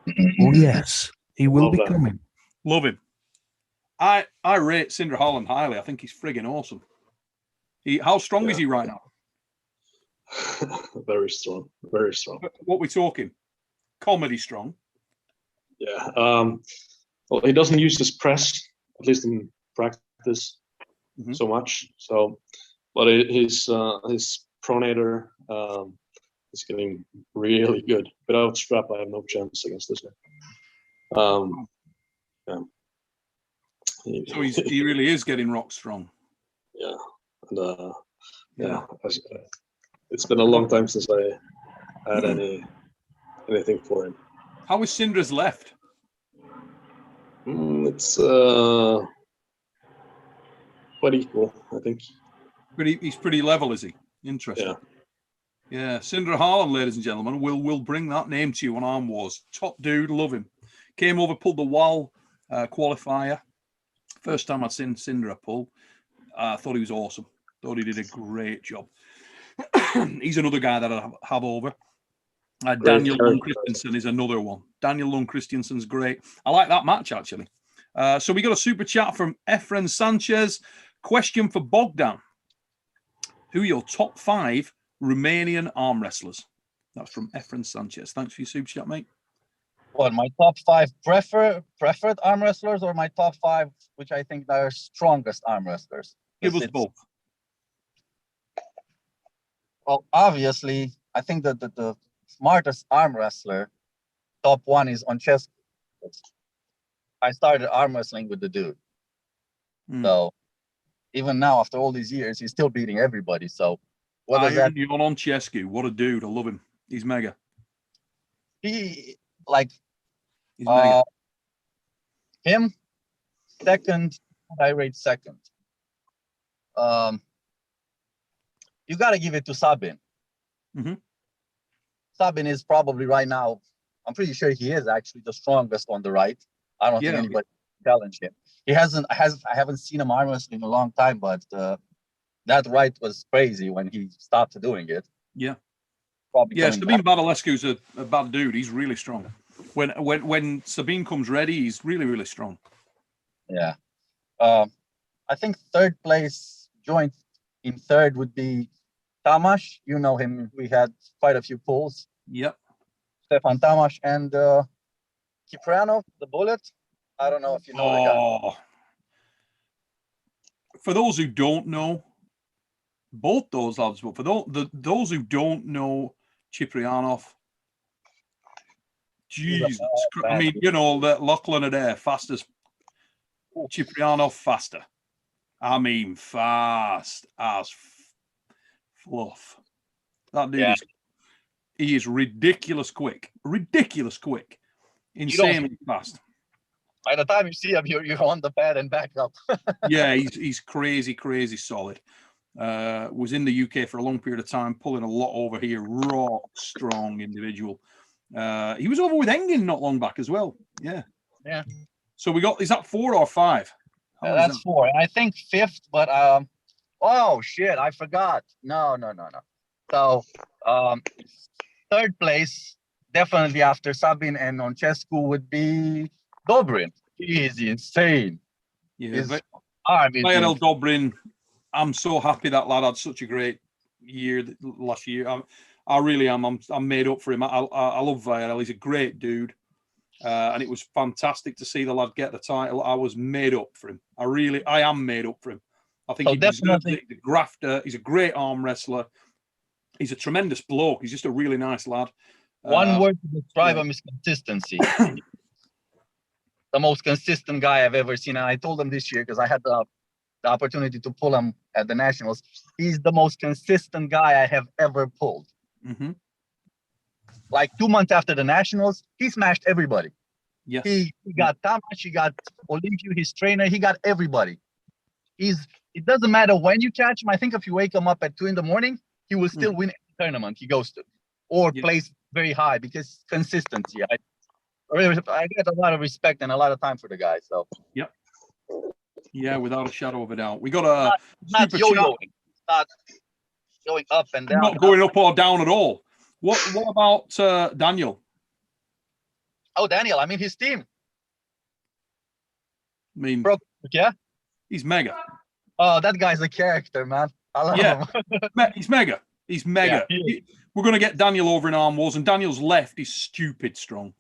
Oh, yes. He will Love be that. coming. Love him. I rate Sindre Haugland highly. I think he's friggin' awesome. How strong is he right now? Very strong. Very strong. What we talking? Comedy strong. Yeah. Well, he doesn't use his press, at least in practice, so much. So, but his pronator is getting really good. Without strap, I have no chance against this guy. Yeah. So he really is getting rock strong. Yeah. And yeah. It's been a long time since I had anything for him. How is Sindre's left? It's quite equal, I think. He's pretty level, is he? Interesting. Yeah. Yeah, Sindre Haugland, ladies and gentlemen, we'll bring that name to you on Arm Wars. Top dude, love him. Came over, pulled the wall qualifier. First time I'd seen Sindre pull. I thought he was awesome. Thought he did a great job. He's another guy that I have over. Daniel Lund Christensen is another one. Daniel Lund Christensen's great. I like that match, actually. So we got a super chat from Efren Sanchez. Question for Bogdan. Who are your top 5 Romanian arm wrestlers? That's from Efren Sanchez. Thanks for your super chat, mate. What, my top 5 preferred arm wrestlers, or my top 5, which I think are strongest arm wrestlers? Give us both. Well, obviously, I think that the smartest arm wrestler, top 1, is Oncescu. I started arm wrestling with the dude. So even now, after all these years, he's still beating everybody. So what does that? Oncescu, what a dude! I love him. He's mega. He like He's mega. Him second. I rate second. You got to give it to Sabin. Sabin is probably right now, I'm pretty sure he is actually the strongest on the right. I don't think anybody can challenge him. I haven't seen him arm wrestling in a long time, but that right was crazy when he stopped doing it. Yeah. Probably Sabine Badalescu's a bad dude. He's really strong. When Sabine comes ready, he's really, really strong. Yeah. I think third place, joint in third, would be Tamas. You know him. We had quite a few pulls. Yep. Stefan Tamas and Cipriano, the Bullet. I don't know if you know the guy. For those who don't know, both those lads, but for those who don't know Ciprianov, Jesus Christ. I mean, you know, that Lachlan Adair, fastest. Ciprianov, faster. I mean, fast as fluff. That dude he is ridiculous quick. Ridiculous quick. Insanely fast. By the time you see him, you're on the pad and back up. Yeah, he's crazy, crazy solid. Was in the UK for a long period of time, pulling a lot over here. Rock strong individual. He was over with Engin not long back as well. Yeah. Yeah. So is that 4 or 5? That's 4. I think 5th, but oh shit, I forgot. No. So third place, definitely after Sabin and Oncescu, would be Dobrin. He is insane. Yeah, his arm is Viral Dobrin. I'm so happy that lad had such a great year last year. I really am. I'm made up for him. I love Viral. He's a great dude. And it was fantastic to see the lad get the title. I was made up for him. I am made up for him. I think he deserves it. He's a grafter. He's a great arm wrestler. He's a tremendous bloke. He's just a really nice lad. One word to describe him is consistency. The most consistent guy I've ever seen. And I told him this year, because I had the opportunity to pull him at the Nationals. He's the most consistent guy I have ever pulled. Like 2 months after the Nationals, he smashed everybody. Yes. He got Tamas, he got Olympio, his trainer, he got everybody. It doesn't matter when you catch him. I think if you wake him up at 2 a.m, he will still win any tournament he goes to, or place very high, because consistency. I get a lot of respect and a lot of time for the guy. So Yeah, without a shadow of a doubt. We got a not super chat. yo-yoing, not going up and down. Not going up or down at all. What about Daniel? Oh, Daniel, I mean his team. I mean, Yeah, he's mega. oh, that guy's a character, man. I love him. He's mega. He's mega. Yeah, We're going to get Daniel over in arm wars, and Daniel's left is stupid strong.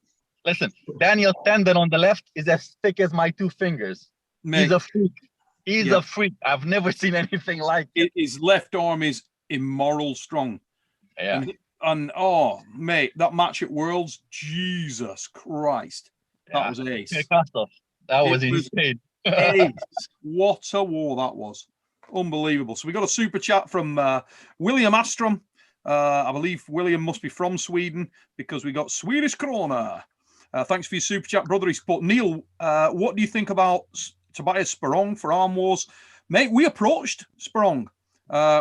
Listen, Daniel's tendon on the left is as thick as my 2 fingers. Mate, He's a freak. He's a freak. I've never seen anything like it. His left arm is immoral strong. Yeah. And oh, mate, that match at Worlds, Jesus Christ. That was ace. That was insane. Ace. What a war that was. Unbelievable. So we got a super chat from William Astrom. I believe William must be from Sweden because we got Swedish krona. Thanks for your super chat, brother. He's put, Neil, what do you think about Tobias Sperong for Arm Wars? Mate, we approached Sperong.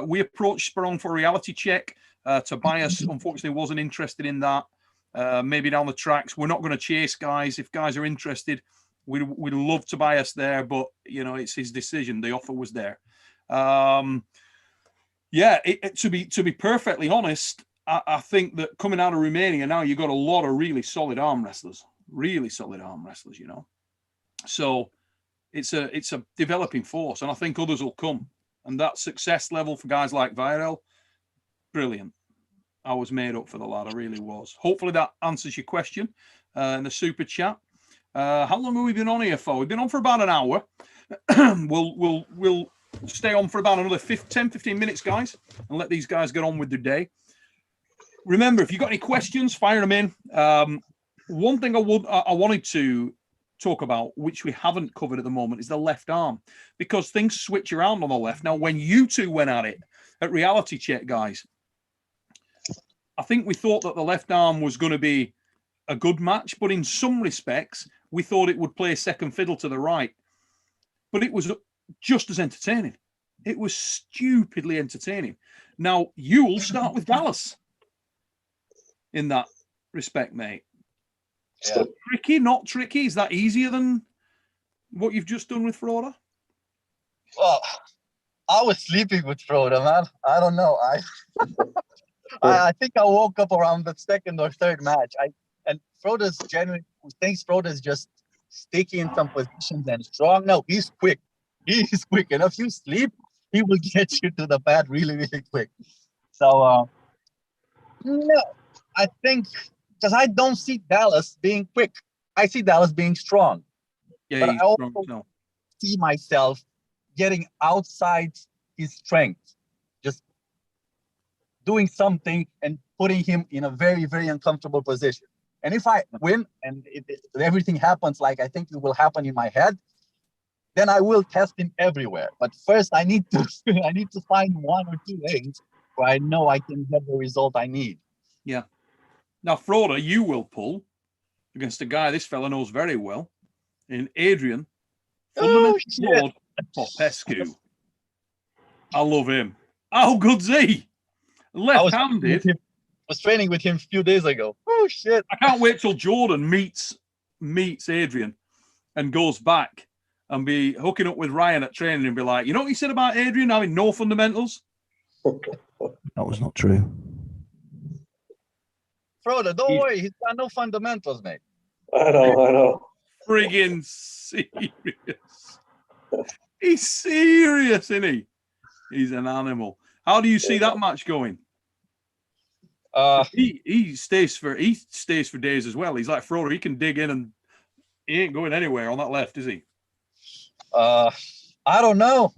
We approached Sperong for a reality check. Tobias, unfortunately, wasn't interested in that. Maybe down the tracks. We're not going to chase guys. If guys are interested, we'd love Tobias there, but, you know, it's his decision. The offer was there. To be perfectly honest, I think that coming out of Romania now, you've got a lot of really solid arm wrestlers, you know. So it's a developing force, and I think others will come. And that success level for guys like Virel, brilliant. I was made up for the lad, I really was. Hopefully that answers your question in the super chat. How long have we been on here for? We've been on for about an hour. We'll stay on for about another 10-15 minutes, guys, and let these guys get on with their day. Remember, if you've got any questions, fire them in. One thing I wanted to talk about, which we haven't covered at the moment, is the left arm, because things switch around on the left. Now, when you two went at it at Reality Check, guys, I think we thought that the left arm was going to be a good match, but in some respects, we thought it would play second fiddle to the right. But it was just as entertaining. It was stupidly entertaining. Now, you'll start with Dallas in that respect, mate. Yeah. Tricky, not tricky? Is that easier than what you've just done with Frode? Well, I was sleeping with Frode, man. I don't know. I think I woke up around the second or third match. And Frode's genuine thinks Frode's just sticky in some positions and strong. No, he's quick. He's quick. And if you sleep, he will get you to the pad really, really quick. So, no, I think because I don't see Dallas being quick. I see Dallas being strong. Yeah, but I also strong, see myself getting outside his strength, just doing something and putting him in a very, very uncomfortable position. And if I win and everything happens like I think it will happen in my head, then I will test him everywhere. But first, I need to find 1 or 2 things where I know I can get the result I need. Yeah. Now, Frode, you will pull against a guy this fella knows very well, in Adrian Fundamental Popescu. I love him. How good's he? Left-handed. I was training with him a few days ago. Oh shit! I can't wait till Jordan meets Adrian and goes back and be hooking up with Ryan at training and be like, you know what he said about Adrian having no fundamentals? That was not true. Frode, don't worry, he's got no fundamentals, mate. I know. Friggin' serious. He's serious, isn't he? He's an animal. How do you see that match going? He stays for days as well. He's like Frode. He can dig in and he ain't going anywhere on that left, is he? I don't know.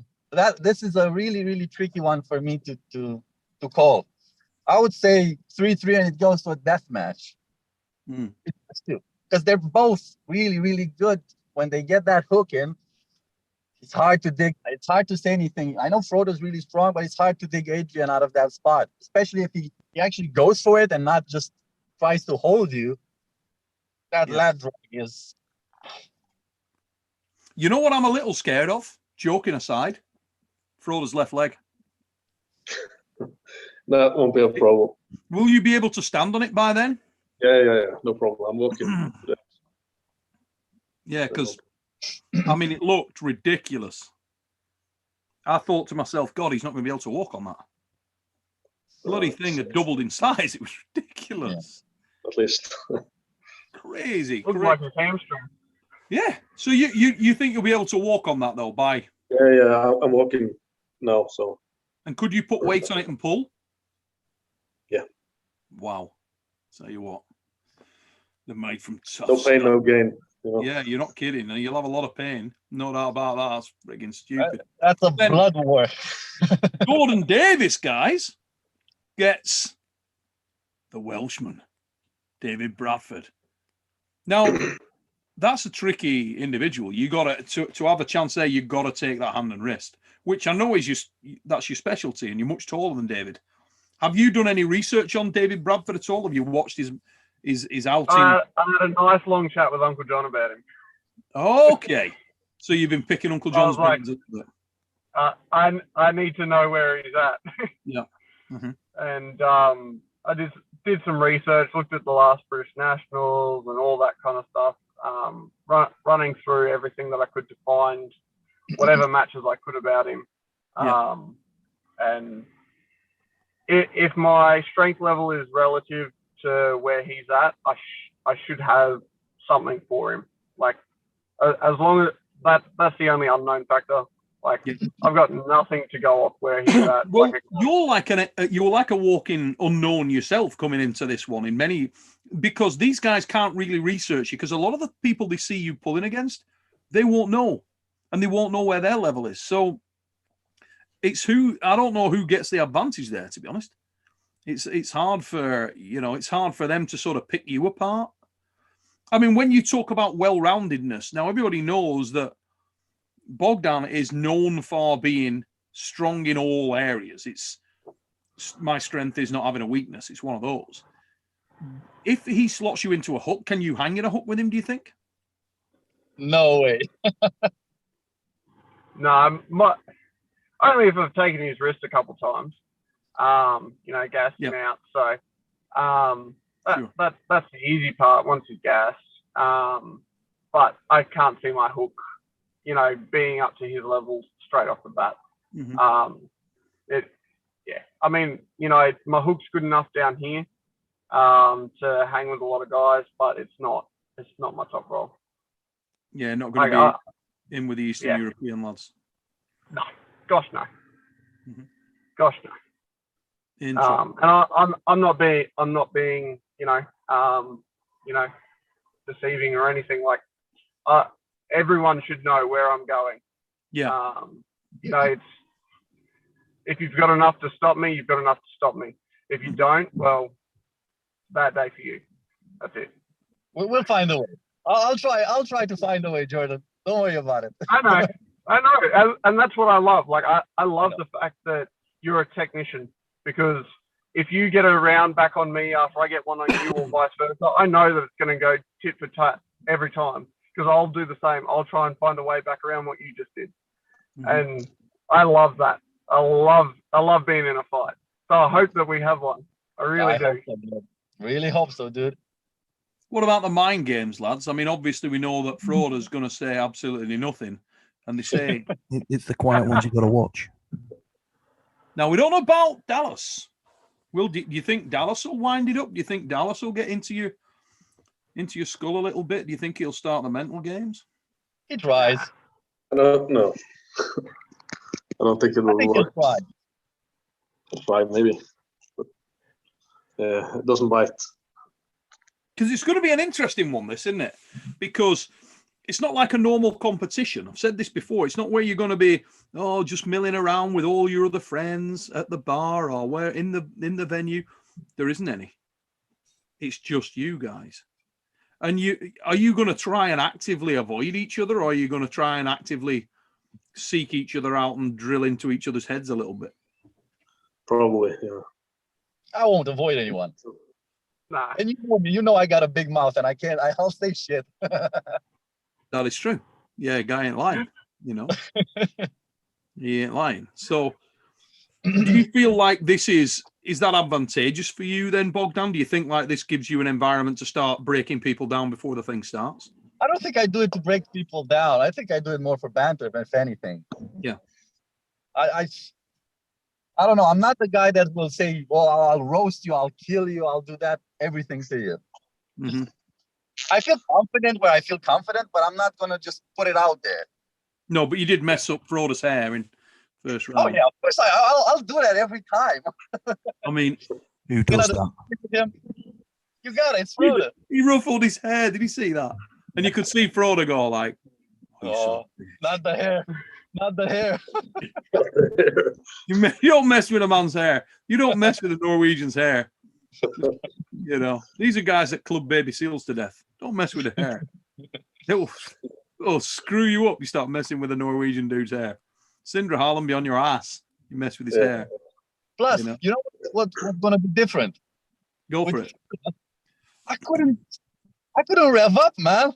This is a really, really tricky one for me to call. I would say 3-3 and it goes to a death match. Because they're both really, really good. When they get that hook in, it's hard to dig. It's hard to say anything. I know Frodo's really strong, but it's hard to dig Adrian out of that spot, especially if he actually goes for it and not just tries to hold you. That lat drag is... You know what I'm a little scared of? Joking aside, Frodo's left leg. That won't be a problem. Will you be able to stand on it by then? Yeah. No problem. I'm working. Yeah, because I mean, it looked ridiculous. I thought to myself, God, he's not going to be able to walk on that. Bloody thing had doubled in size. It was ridiculous. Yeah, at least. Crazy. Looks like a hamstring. Yeah. So you think you'll be able to walk on that though? Yeah, I'm walking now. So. And could you put weight on it and pull? Yeah. Wow. Tell you what, they're made from tough No pain, stuff. no gain. You know? Yeah, you're not kidding. You'll have a lot of pain. No doubt about that. That's friggin' stupid. That's a blood war. Gordon Davis, guys, gets the Welshman, David Bradford. Now, that's a tricky individual. You got to have a chance there. You got to take that hand and wrist, which I know is that's your specialty, and you're much taller than David. Have you done any research on David Bradford at all? Have you watched his outing? I had a nice long chat with Uncle John about him. Okay, so you've been picking Uncle John's brains. I need to know where he's at. Yeah. Mm-hmm. And I just did some research, looked at the last British Nationals and all that kind of stuff, running through everything that I could to find whatever matches I could about him. Yeah. And if my strength level is relative to where he's at, I should have something for him. Like, as long as that's the only unknown factor. Like, yeah. I've got nothing to go off where he's at. Well, you're like a walking unknown yourself coming into this one because these guys can't really research you, because a lot of the people they see you pulling against, they won't know, and they won't know where their level is. So I don't know who gets the advantage there, to be honest. It's hard for them to sort of pick you apart. I mean, when you talk about well-roundedness, now everybody knows that Bogdan is known for being strong in all areas. It's my strength is not having a weakness. It's one of those. If he slots you into a hook, can you hang in a hook with him, do you think? No way. No, only if I've taken his wrist a couple times, gassed him out. So that's the easy part once he's gassed. But I can't see my hook, being up to his level straight off the bat. Mm-hmm. I mean, my hook's good enough down here to hang with a lot of guys, but it's not my top role. Yeah, not going to be in with the Eastern European lads. No, gosh no. Mm-hmm. Gosh no. And I'm not being deceiving or anything. Like, everyone should know where I'm going. Yeah. It's, if you've got enough to stop me, you've got enough to stop me. If you don't, well, bad day for you. That's it. We'll find a way. I'll try to find a way, Jordan. Don't worry about it. I know, and that's what I love. Like, I love the fact that you're a technician, because if you get a round back on me after I get one on you or vice versa, I know that it's going to go tit for tat every time, because I'll do the same. I'll try and find a way back around what you just did. Mm-hmm. And I love that. I love being in a fight. So I hope that we have one. I really do. Hope so, dude. Really hope so, dude. What about the mind games, lads? I mean, obviously we know that Frode is going to say absolutely nothing, and they say it's the quiet ones you've got to watch. Now, we don't know about Dallas. Do you think Dallas will wind it up? Do you think Dallas will get into your skull a little bit? Do you think he'll start the mental games? He tries. No. I don't think it will work. He'll try. Maybe. But, it doesn't bite. Because it's going to be an interesting one, this, isn't it? Because it's not like a normal competition. I've said this before. It's not where you're going to be, just milling around with all your other friends at the bar or where in the venue. There isn't any. It's just you guys. And are you going to try and actively avoid each other, or are you going to try and actively seek each other out and drill into each other's heads a little bit? Probably, yeah. I won't avoid anyone. Nah. And you know I got a big mouth and I'll say shit. That is true. Yeah, guy ain't lying, He ain't lying. So do you feel like this is that advantageous for you then, Bogdan? Do you think like this gives you an environment to start breaking people down before the thing starts? I don't think I do it to break people down. I think I do it more for banter, if anything. Yeah. I don't know. I'm not the guy that will say, well, I'll roast you, I'll kill you, I'll do that, everything to you. Mm-hmm. I feel confident where I feel confident, but I'm not going to just put it out there. No, but you did mess up Frode's hair in first round. Oh, yeah, of course. I'll do that every time. I mean, Who does that? You got it. It's Frode. he ruffled his hair. Did you see that? And you could see Frode go like, Oh, not the hair. Not the hair. You don't mess with a man's hair. You don't mess with a Norwegian's hair. You know, these are guys that club baby seals to death. Don't mess with the hair. It'll screw you up. You start messing with a Norwegian dude's hair. Sindre Harland be on your ass. You mess with his hair. Plus, you know what's going to be different? Go for it. I couldn't rev up, man.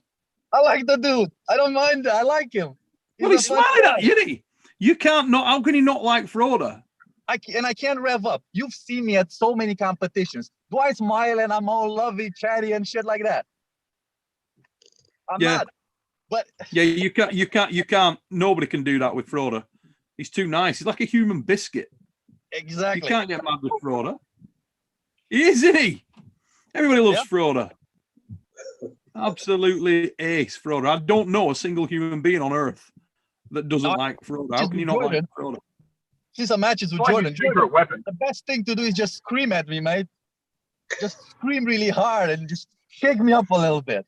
I like the dude. I don't mind that. I like him. Well, he's smiling at you, isn't he? You can't not. How can you not like Frode? I can't rev up. You've seen me at so many competitions. Do I smile and I'm all lovey, chatty, and shit like that? I'm not. But yeah, you can't. Nobody can do that with Frode. He's too nice. He's like a human biscuit. Exactly. You can't get mad with Frode. He is, isn't he? Everybody loves Frode. Absolutely ace, Frode. I don't know a single human being on earth that doesn't like Frode. How can you not like Frode? See some matches with Jordan. The best thing to do is just scream at me, mate. Just scream really hard and just shake me up a little bit.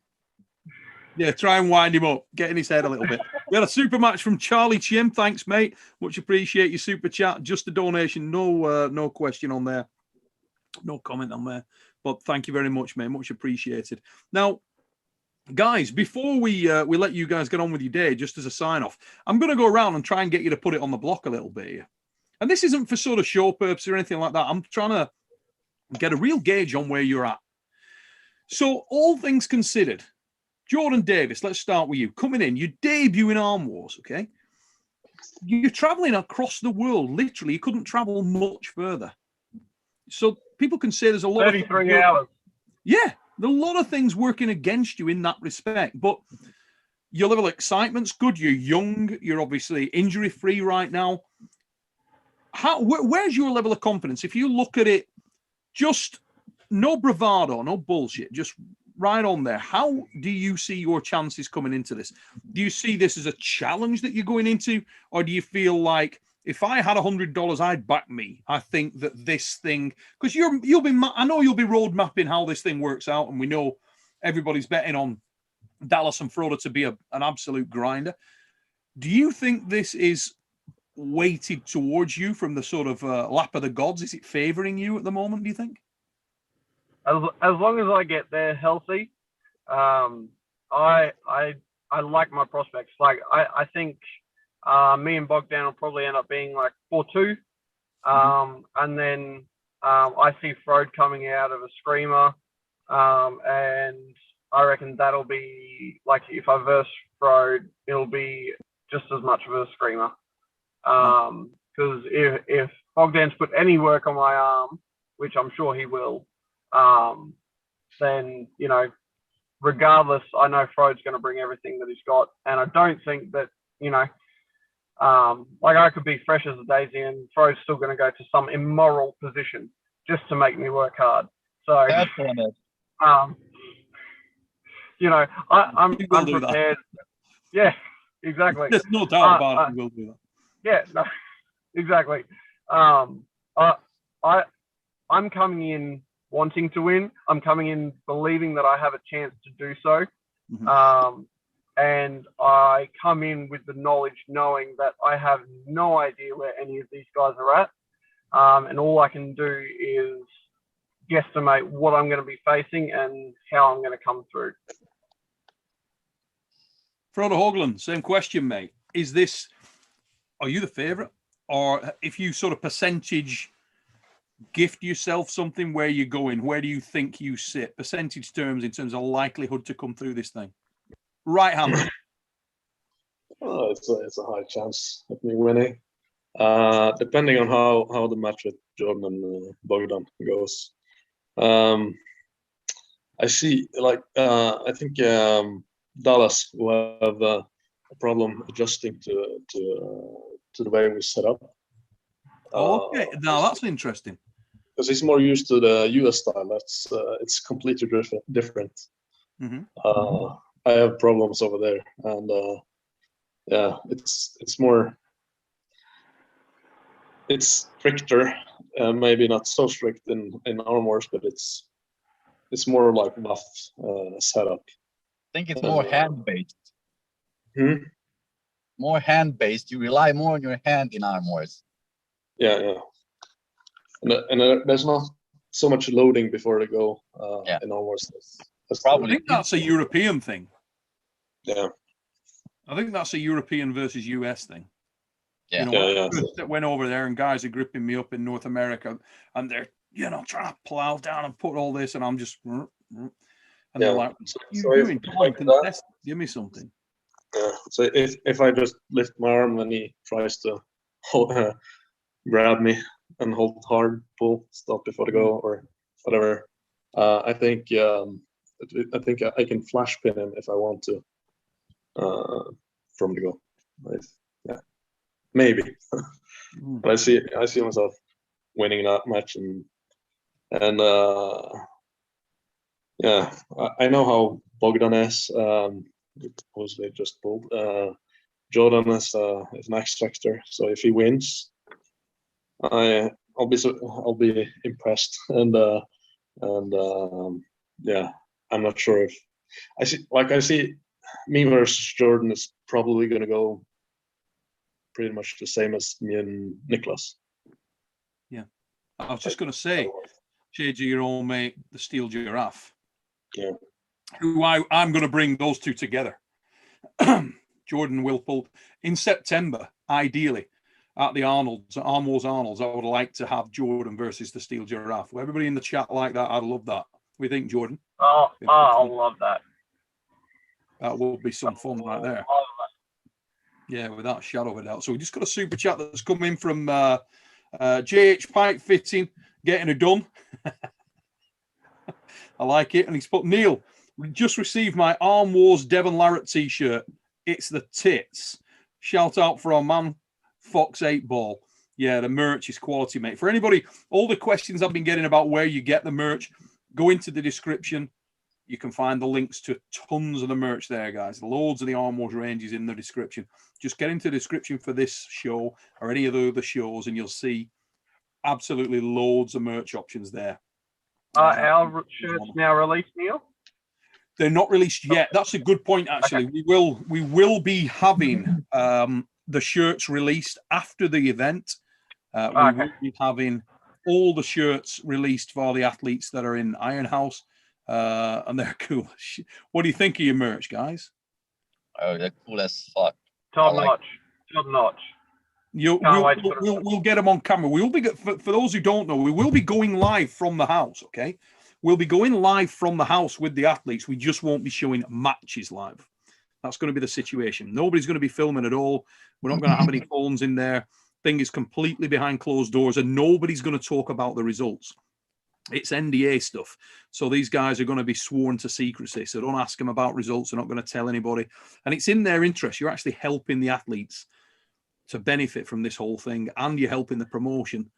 Yeah, try and wind him up, get in his head a little bit. We had a super match from Charlie Chim. Thanks, mate. Much appreciate your super chat. Just a donation, no question on there, no comment on there. But thank you very much, mate. Much appreciated. Now, guys, before we let you guys get on with your day, just as a sign off, I'm going to go around and try and get you to put it on the block a little bit here. And this isn't for sort of show purposes or anything like that. I'm trying to get a real gauge on where you're at. So, all things considered, Jordan Davis, let's start with you. Coming in, you debut in Arm Wars, okay? You're traveling across the world. Literally, you couldn't travel much further. So people can say there's a lot 33 hours. Yeah, there's a lot of things working against you in that respect. But your level of excitement's good. You're young. You're obviously injury-free right now. Where's your level of confidence? If you look at it, just no bravado, no bullshit, just right on there. How do you see your chances coming into this? Do you see this as a challenge that you're going into? Or do you feel like, if I had $100, I'd back me? I think that this thing, because I know you'll be road mapping how this thing works out, and we know everybody's betting on Dallas and Frode to be an absolute grinder. Do you think this is weighted towards you from the sort of lap of the gods? Is it favoring you at the moment, do you think? As long as I get there healthy, I like my prospects. Like I think me and Bogdan will probably end up being like 4-2, and then I see Frode coming out of a screamer, and I reckon that'll be like, if I verse Frode, it'll be just as much of a screamer. Because if Bogdan's put any work on my arm, which I'm sure he will, then, you know, regardless, I know Frode's going to bring everything that he's got. And I don't think that, you know, like I could be fresh as a daisy and Frode's still going to go to some immoral position just to make me work hard. So, you know, I'm prepared. Yeah, exactly. There's no doubt about it. We'll do that. Yeah, no, exactly. I'm coming in wanting to win. I'm coming in believing that I have a chance to do so. Mm-hmm. And I come in with the knowledge, knowing that I have no idea where any of these guys are at. And all I can do is guesstimate what I'm going to be facing and how I'm going to come through. Frode Haugland, same question, mate. Are you the favourite? Or if you sort of percentage gift yourself something, where you're going, where do you think you sit? Percentage terms in terms of likelihood to come through this thing. Right-handed. Oh, it's a high chance of me winning. Depending on how the match with Jordan and Bogdan goes. I see, like, I think Dallas who have a problem adjusting to the way we set up. Okay, now that's interesting. Because he's more used to the US style. That's it's completely different. I have problems over there, and yeah, it's more. It's stricter, maybe not so strict in arm wars, but it's more like buff setup. I think it's more hand-based. Hmm? More hand-based. You rely more on your hand in arm wars. Yeah. And there's not so much loading before they go in arm wars. That's Probably. I think that's a European thing. Yeah. I think that's a European versus US thing. Yeah. You know, Yeah. that went over there and guys are gripping me up in North America and they're, trying to plow down and put all this and I'm just, and they're like, you're doing time contest, give me something. Yeah. So if I just lift my arm and he tries to grab me and hold hard, pull, stop before the go or whatever, I think I can flash pin him if I want to from the go. Yeah. Maybe, but I see myself winning that match, and yeah, I know how Bogdan is. Supposedly just pulled. Jordan is an X Factor, so if he wins, I'll be impressed, and yeah, I'm not sure if I see me versus Jordan is probably gonna go pretty much the same as me and Niklas. Yeah, I was just going to say, JG, your old mate, the Steel Giraffe. Yeah. Who I'm going to bring those two together. Jordan Wilpold in September, ideally, at the Arnold's, Arm Wars Arnold's. I would like to have Jordan versus the Steel Giraffe. Well, everybody in the chat like that. I'd love that. What do you think, Jordan? Oh, I love that. That will be some fun right there. Yeah, without a shadow of a doubt. So we just got a super chat that's come in from JH Pipe Fitting, getting it done. I like it. And he's put, Neil, we just received my Arm Wars Devon Larratt t-shirt. It's the tits. Shout out for our man, Fox 8 Ball. Yeah, the merch is quality, mate. For anybody, all the questions I've been getting about where you get the merch, go into the description. You can find the links to tons of the merch there, guys. Loads of the Arm Wars ranges in the description. Just get into the description for this show or any of the other shows, and you'll see absolutely loads of merch options there. Our shirts now released, Neil? They're not released yet. That's a good point, actually. Okay. We will be having the shirts released after the event. We will be having all the shirts released for the athletes that are in Iron House. And they're cool. What do you think of your merch, guys? Oh, they're cool as fuck. Top notch. We'll get them on camera. We will be for those who don't know, we will be going live from the house. Okay, we'll be going live from the house with the athletes. We just won't be showing matches live. That's going to be the situation. Nobody's going to be filming at all. We're not going to have any phones in there. Thing is completely behind closed doors, and nobody's going to talk about the results. It's NDA stuff. So these guys are going to be sworn to secrecy. So don't ask them about results. They're not going to tell anybody. And it's in their interest. You're actually helping the athletes to benefit from this whole thing, and you're helping the promotion.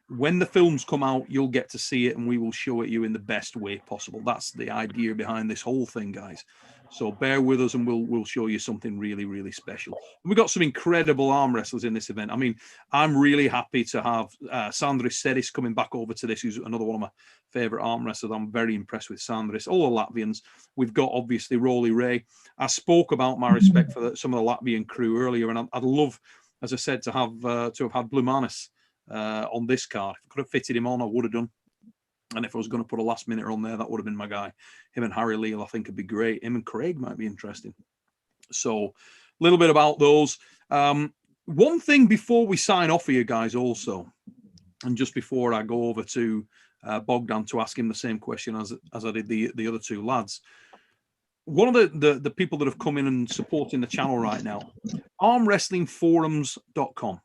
When the films come out, you'll get to see it, and we will show it you in the best way possible. That's the idea behind this whole thing, guys. So bear with us, and we'll show you something really, really special. We've got some incredible arm wrestlers in this event. I mean, I'm really happy to have Sandris Sedis coming back over to this, who's another one of my favorite arm wrestlers. I'm very impressed with Sandris. All the Latvians. We've got, obviously, Rolly Ray. I spoke about my respect for some of the Latvian crew earlier, and I'd love, as I said, to have had Blumanis on this card. If I could have fitted him on, I would have done. And if I was going to put a last minute on there, that would have been my guy. Him and Harry Leal, I think, would be great. Him and Craig might be interesting. So a little bit about those. One thing before we sign off here, guys, also, and just before I go over to Bogdan to ask him the same question as I did the other two lads. One of the people that have come in and supporting the channel right now, armwrestlingforums.com.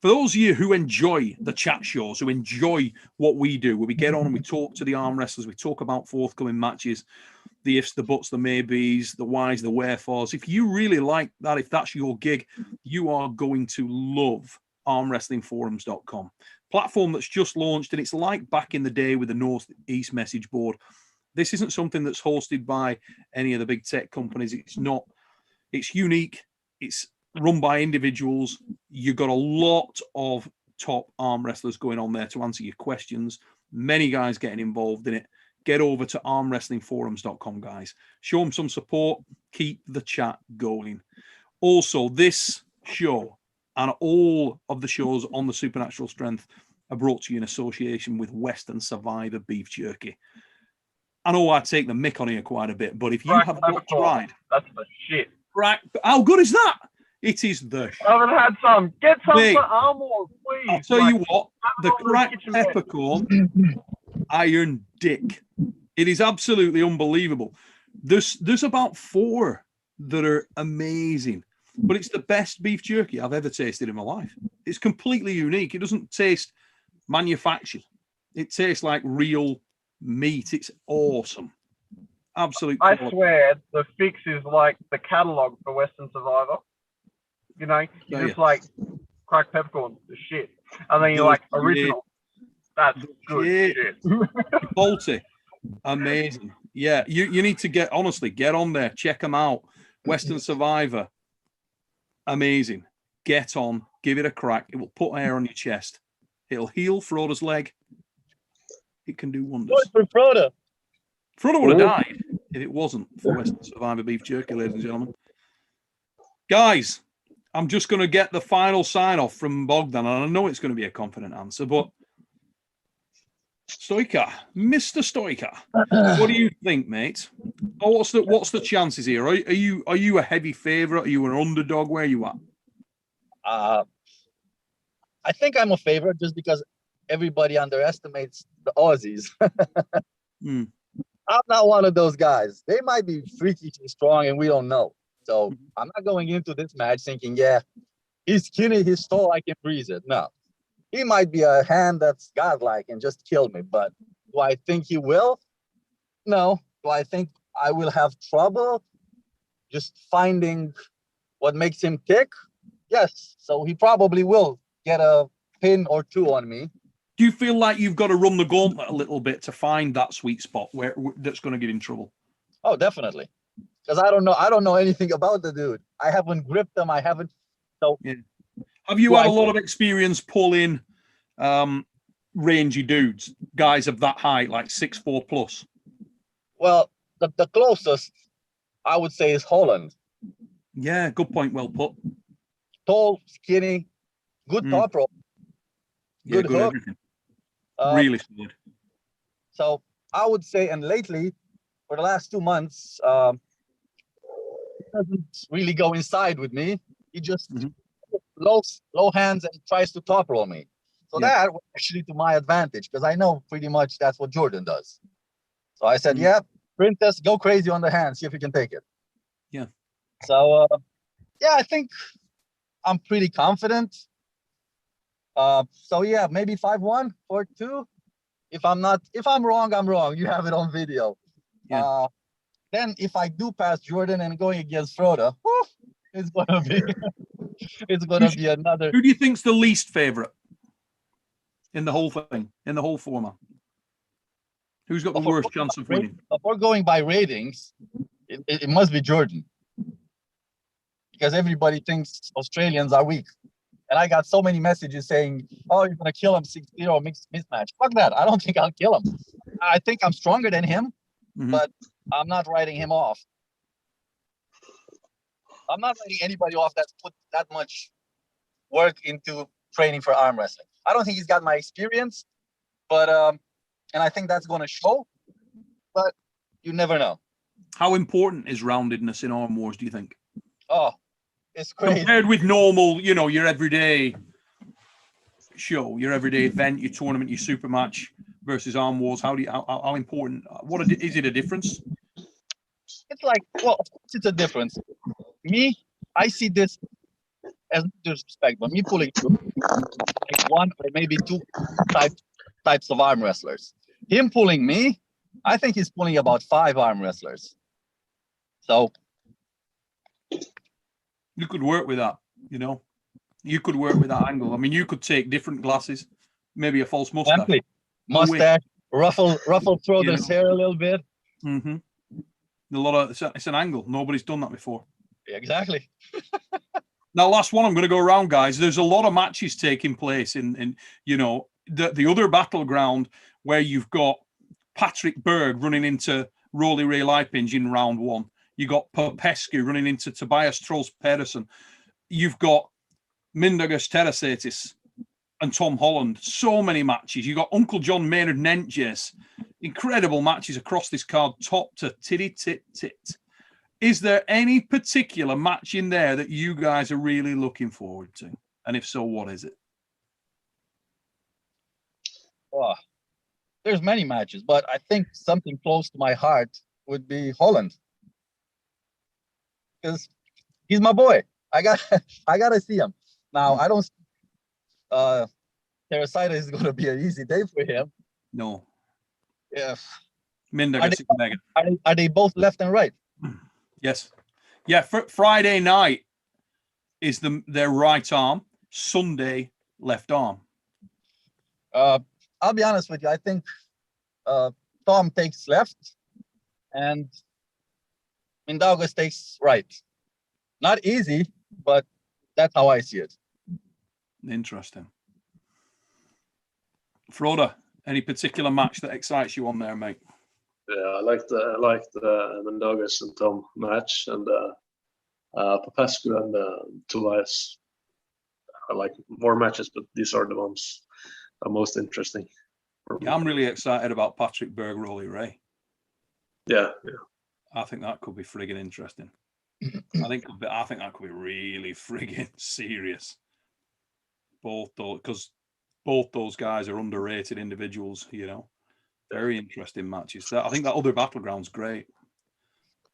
For those of you who enjoy the chat shows, who enjoy what we do, where we get on and we talk to the arm wrestlers, we talk about forthcoming matches, the ifs, the buts, the maybes, the whys, the wherefores. If you really like that, if that's your gig, you are going to love armwrestlingforums.com. Platform that's just launched, and it's like back in the day with the Northeast message board. This isn't something that's hosted by any of the big tech companies. It's not. It's unique. It's run by individuals. You've got a lot of top arm wrestlers going on there to answer your questions. Many guys getting involved in it. Get over to armwrestlingforums.com, guys. Show them some support. Keep the chat going. Also, this show and all of the shows on the Supernatural Strength are brought to you in association with Western Survivor Beef Jerky. I know I take the mick on here quite a bit, but if you have not tried... That's the shit. Right, how good is that? It is the shit. I haven't had some. Get some for Arm Wars, please. I'll tell you what, the cracked peppercorn, iron dick. It is absolutely unbelievable. There's about 4 that are amazing, but it's the best beef jerky I've ever tasted in my life. It's completely unique. It doesn't taste manufactured. It tastes like real meat. It's awesome. Absolutely. I swear the fix is like the catalog for Western Survivor. You know, you just like cracked peppercorn, the shit. And then you're like, original. That's good shit. Balti. Amazing. Yeah, you need to get on there. Check them out. Western Survivor. Amazing. Get on. Give it a crack. It will put air on your chest. It'll heal Frode's leg. It can do wonders. Good for Frode. Frode would have died if it wasn't for Western Survivor Beef Jerky, ladies and gentlemen. Guys, I'm just going to get the final sign-off from Bogdan, and I know it's going to be a confident answer, but Stoica, Mr. Stoica, what do you think, mate? Oh, what's the chances here? Are you a heavy favourite? Are you an underdog? Where are you at? I think I'm a favorite just because everybody underestimates the Aussies. I'm not one of those guys. They might be freakishly strong and we don't know. So I'm not going into this match thinking, yeah, he's skinny, he's tall, I can breeze it. No. He might be a hand that's godlike and just kill me. But do I think he will? No. Do I think I will have trouble just finding what makes him tick? Yes. So he probably will get a pin or 2 on me. Do you feel like you've got to run the gauntlet a little bit to find that sweet spot where that's going to get in trouble? Oh, definitely. Because I don't know anything about the dude. I haven't gripped him. I haven't. So yeah. Have you had a lot of experience pulling rangy dudes, guys of that height, like 6'4" plus? Well, the closest I would say is Haugland. Yeah, good point. Well put. Tall, skinny, good top rope. Yeah, good hook. Everything. Really solid. So I would say, and lately, for the last 2 months, he doesn't really go inside with me. He just low hands and tries to top roll me. So that was actually to my advantage because I know pretty much that's what Jordan does. So I said, yeah, Princess, go crazy on the hand, see if you can take it. Yeah. So, I think I'm pretty confident. So yeah, maybe 5-1 or 2. If I'm wrong, I'm wrong. You have it on video. Yeah. Then if I do pass Jordan and going against Frode, it's gonna be another. Who do you think's the least favorite in the whole thing, in the whole format? Who's got the worst chance of winning? If we're going by ratings, it must be Jordan. Because everybody thinks Australians are weak. And I got so many messages saying, oh, you're going to kill him 6-0 mixed mismatch. Fuck that. I don't think I'll kill him. I think I'm stronger than him, but I'm not writing him off. I'm not writing anybody off that's put that much work into training for arm wrestling. I don't think he's got my experience, but and I think that's going to show, but you never know. How important is roundedness in arm wars, do you think? Oh, it's crazy. Compared with normal, your everyday show, your everyday event, your tournament, your super match versus arm wars, how important, is it a difference? It's like, well, of course it's a difference. Me, I see this as disrespect, but me pulling like 1 or maybe 2 types of arm wrestlers. Him pulling me, I think he's pulling about 5 arm wrestlers. So you could work with that, you know. You could work with that angle. I mean, you could take different glasses, maybe a false mustache. Exactly. Mustache, ruffle Frode's hair a little bit. Mm-hmm. A lot of it's an angle. Nobody's done that before. Exactly. Now, last one, I'm going to go around, guys. There's a lot of matches taking place in you know, the other battleground where you've got Patrick Berg running into Rolly Ray Lipinge in round 1. You got Popescu running into Tobias Trolls Pedersen. You've got Mindaugas Terasetis and Tom Holland. So many matches. You got Uncle John Maynard Nentjes. Incredible matches across this card, top to titty tit tit. Is there any particular match in there that you guys are really looking forward to? And if so, what is it? Oh, there's many matches, but I think something close to my heart would be Haugland. Because he's my boy. I gotta see him. Now I don't Terracita is gonna be an easy day for him. No. Yeah. Are they both left and right? Yes. Yeah, Friday night is their right arm, Sunday left arm. I'll be honest with you. I think Tom takes left and Mindaugas takes right. Not easy, but that's how I see it. Interesting. Frode, any particular match that excites you on there, mate? Yeah, I liked the Mindaugas and Tom match, and Popescu and Tobias. I like more matches, but these are the ones that are most interesting. Yeah, I'm really excited about Patrick Berg, Rolly Ray. Yeah. I think that could be friggin' interesting. I think that could be really friggin' serious. Because both those guys are underrated individuals, you know. Very interesting matches. I think that other battleground's great.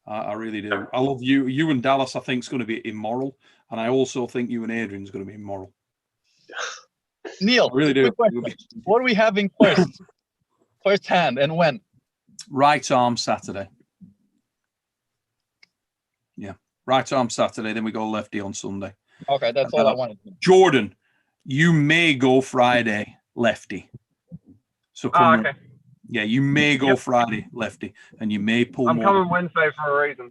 I really do. I love you. You and Dallas, I think, is going to be immoral. And I also think you and Adrian's going to be immoral. Neil, I really do. What are we having first? First hand and when? Right arm Saturday. Yeah. Right arm Saturday. Then we go lefty on Sunday. Okay, that's all I wanted. Jordan, you may go Friday lefty. So come okay. Yeah, you may go Friday lefty, and you may pull I'm more. coming Wednesday for a reason.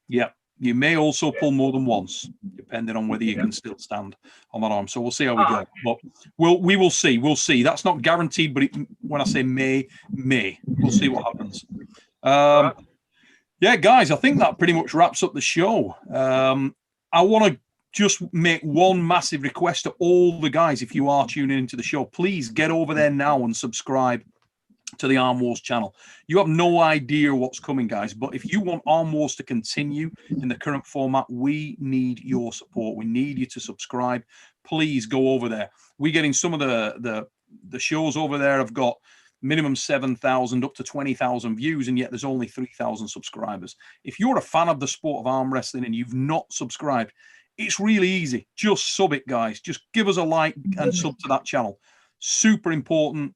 Yeah, you may also pull more than once, depending on whether you can still stand on that arm. So we'll see how we go. But we will see. We'll see. That's not guaranteed, but when I say may, we'll see what happens. Yeah, guys, I think that pretty much wraps up the show. I want to just make one massive request to all the guys. If you are tuning into the show, please get over there now and subscribe to the Arm Wars channel. You have no idea what's coming, guys, but if you want Arm Wars to continue in the current format, we need your support. We need you to subscribe. Please go over there. We're getting some of the shows over there have got minimum 7,000 up to 20,000 views, and yet there's only 3,000 subscribers. If you're a fan of the sport of arm wrestling and you've not subscribed, it's really easy. Just sub it, guys. Just give us a like and sub to that channel. Super important.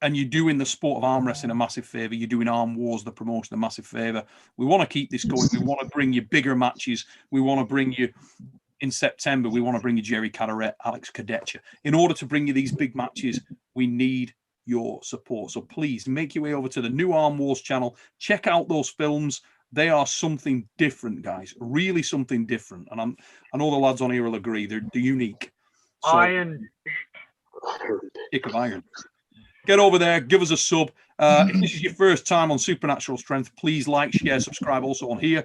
And you're doing the sport of arm wrestling a massive favor. You're doing Arm Wars, the promotion, a massive favor. We want to keep this going. We want to bring you bigger matches. We want to bring you, in September, we want to bring you Jerry Caderet, Alex Kadecha. In order to bring you these big matches, we need your support. So please make your way over to the new Arm Wars channel. Check out those films. They are something different, guys. Really something different. And I know the lads on here will agree. They're unique. So, Iron. Dick of iron. Get over there, give us a sub. If this is your first time on Supernatural Strength, please like, share, subscribe also on here.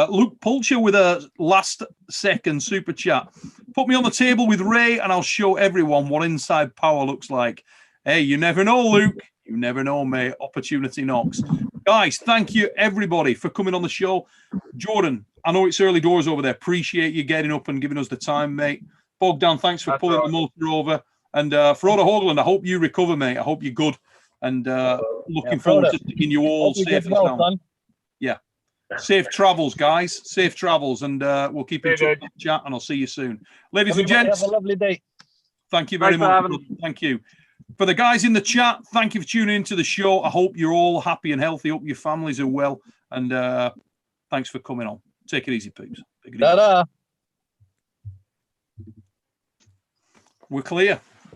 Luke Pulcher with a last-second super chat. Put me on the table with Ray, and I'll show everyone what inside power looks like. Hey, you never know, Luke. You never know, mate. Opportunity knocks. Guys, thank you, everybody, for coming on the show. Jordan, I know it's early doors over there. Appreciate you getting up and giving us the time, mate. Bogdan, thanks for pulling the motor over. And Frode Haugland, I hope you recover, mate. I hope you're good. And looking forward to seeing you all safe and sound. Yeah. Safe travels, guys. Safe travels. And we'll keep in touch, chat, and I'll see you soon. Ladies and gents. Have a lovely day. Thank you very much. Thank you. For the guys in the chat, thank you for tuning into the show. I hope you're all happy and healthy. Hope your families are well. And thanks for coming on. Take it easy, peeps. Take it easy. Ta-da. We're clear.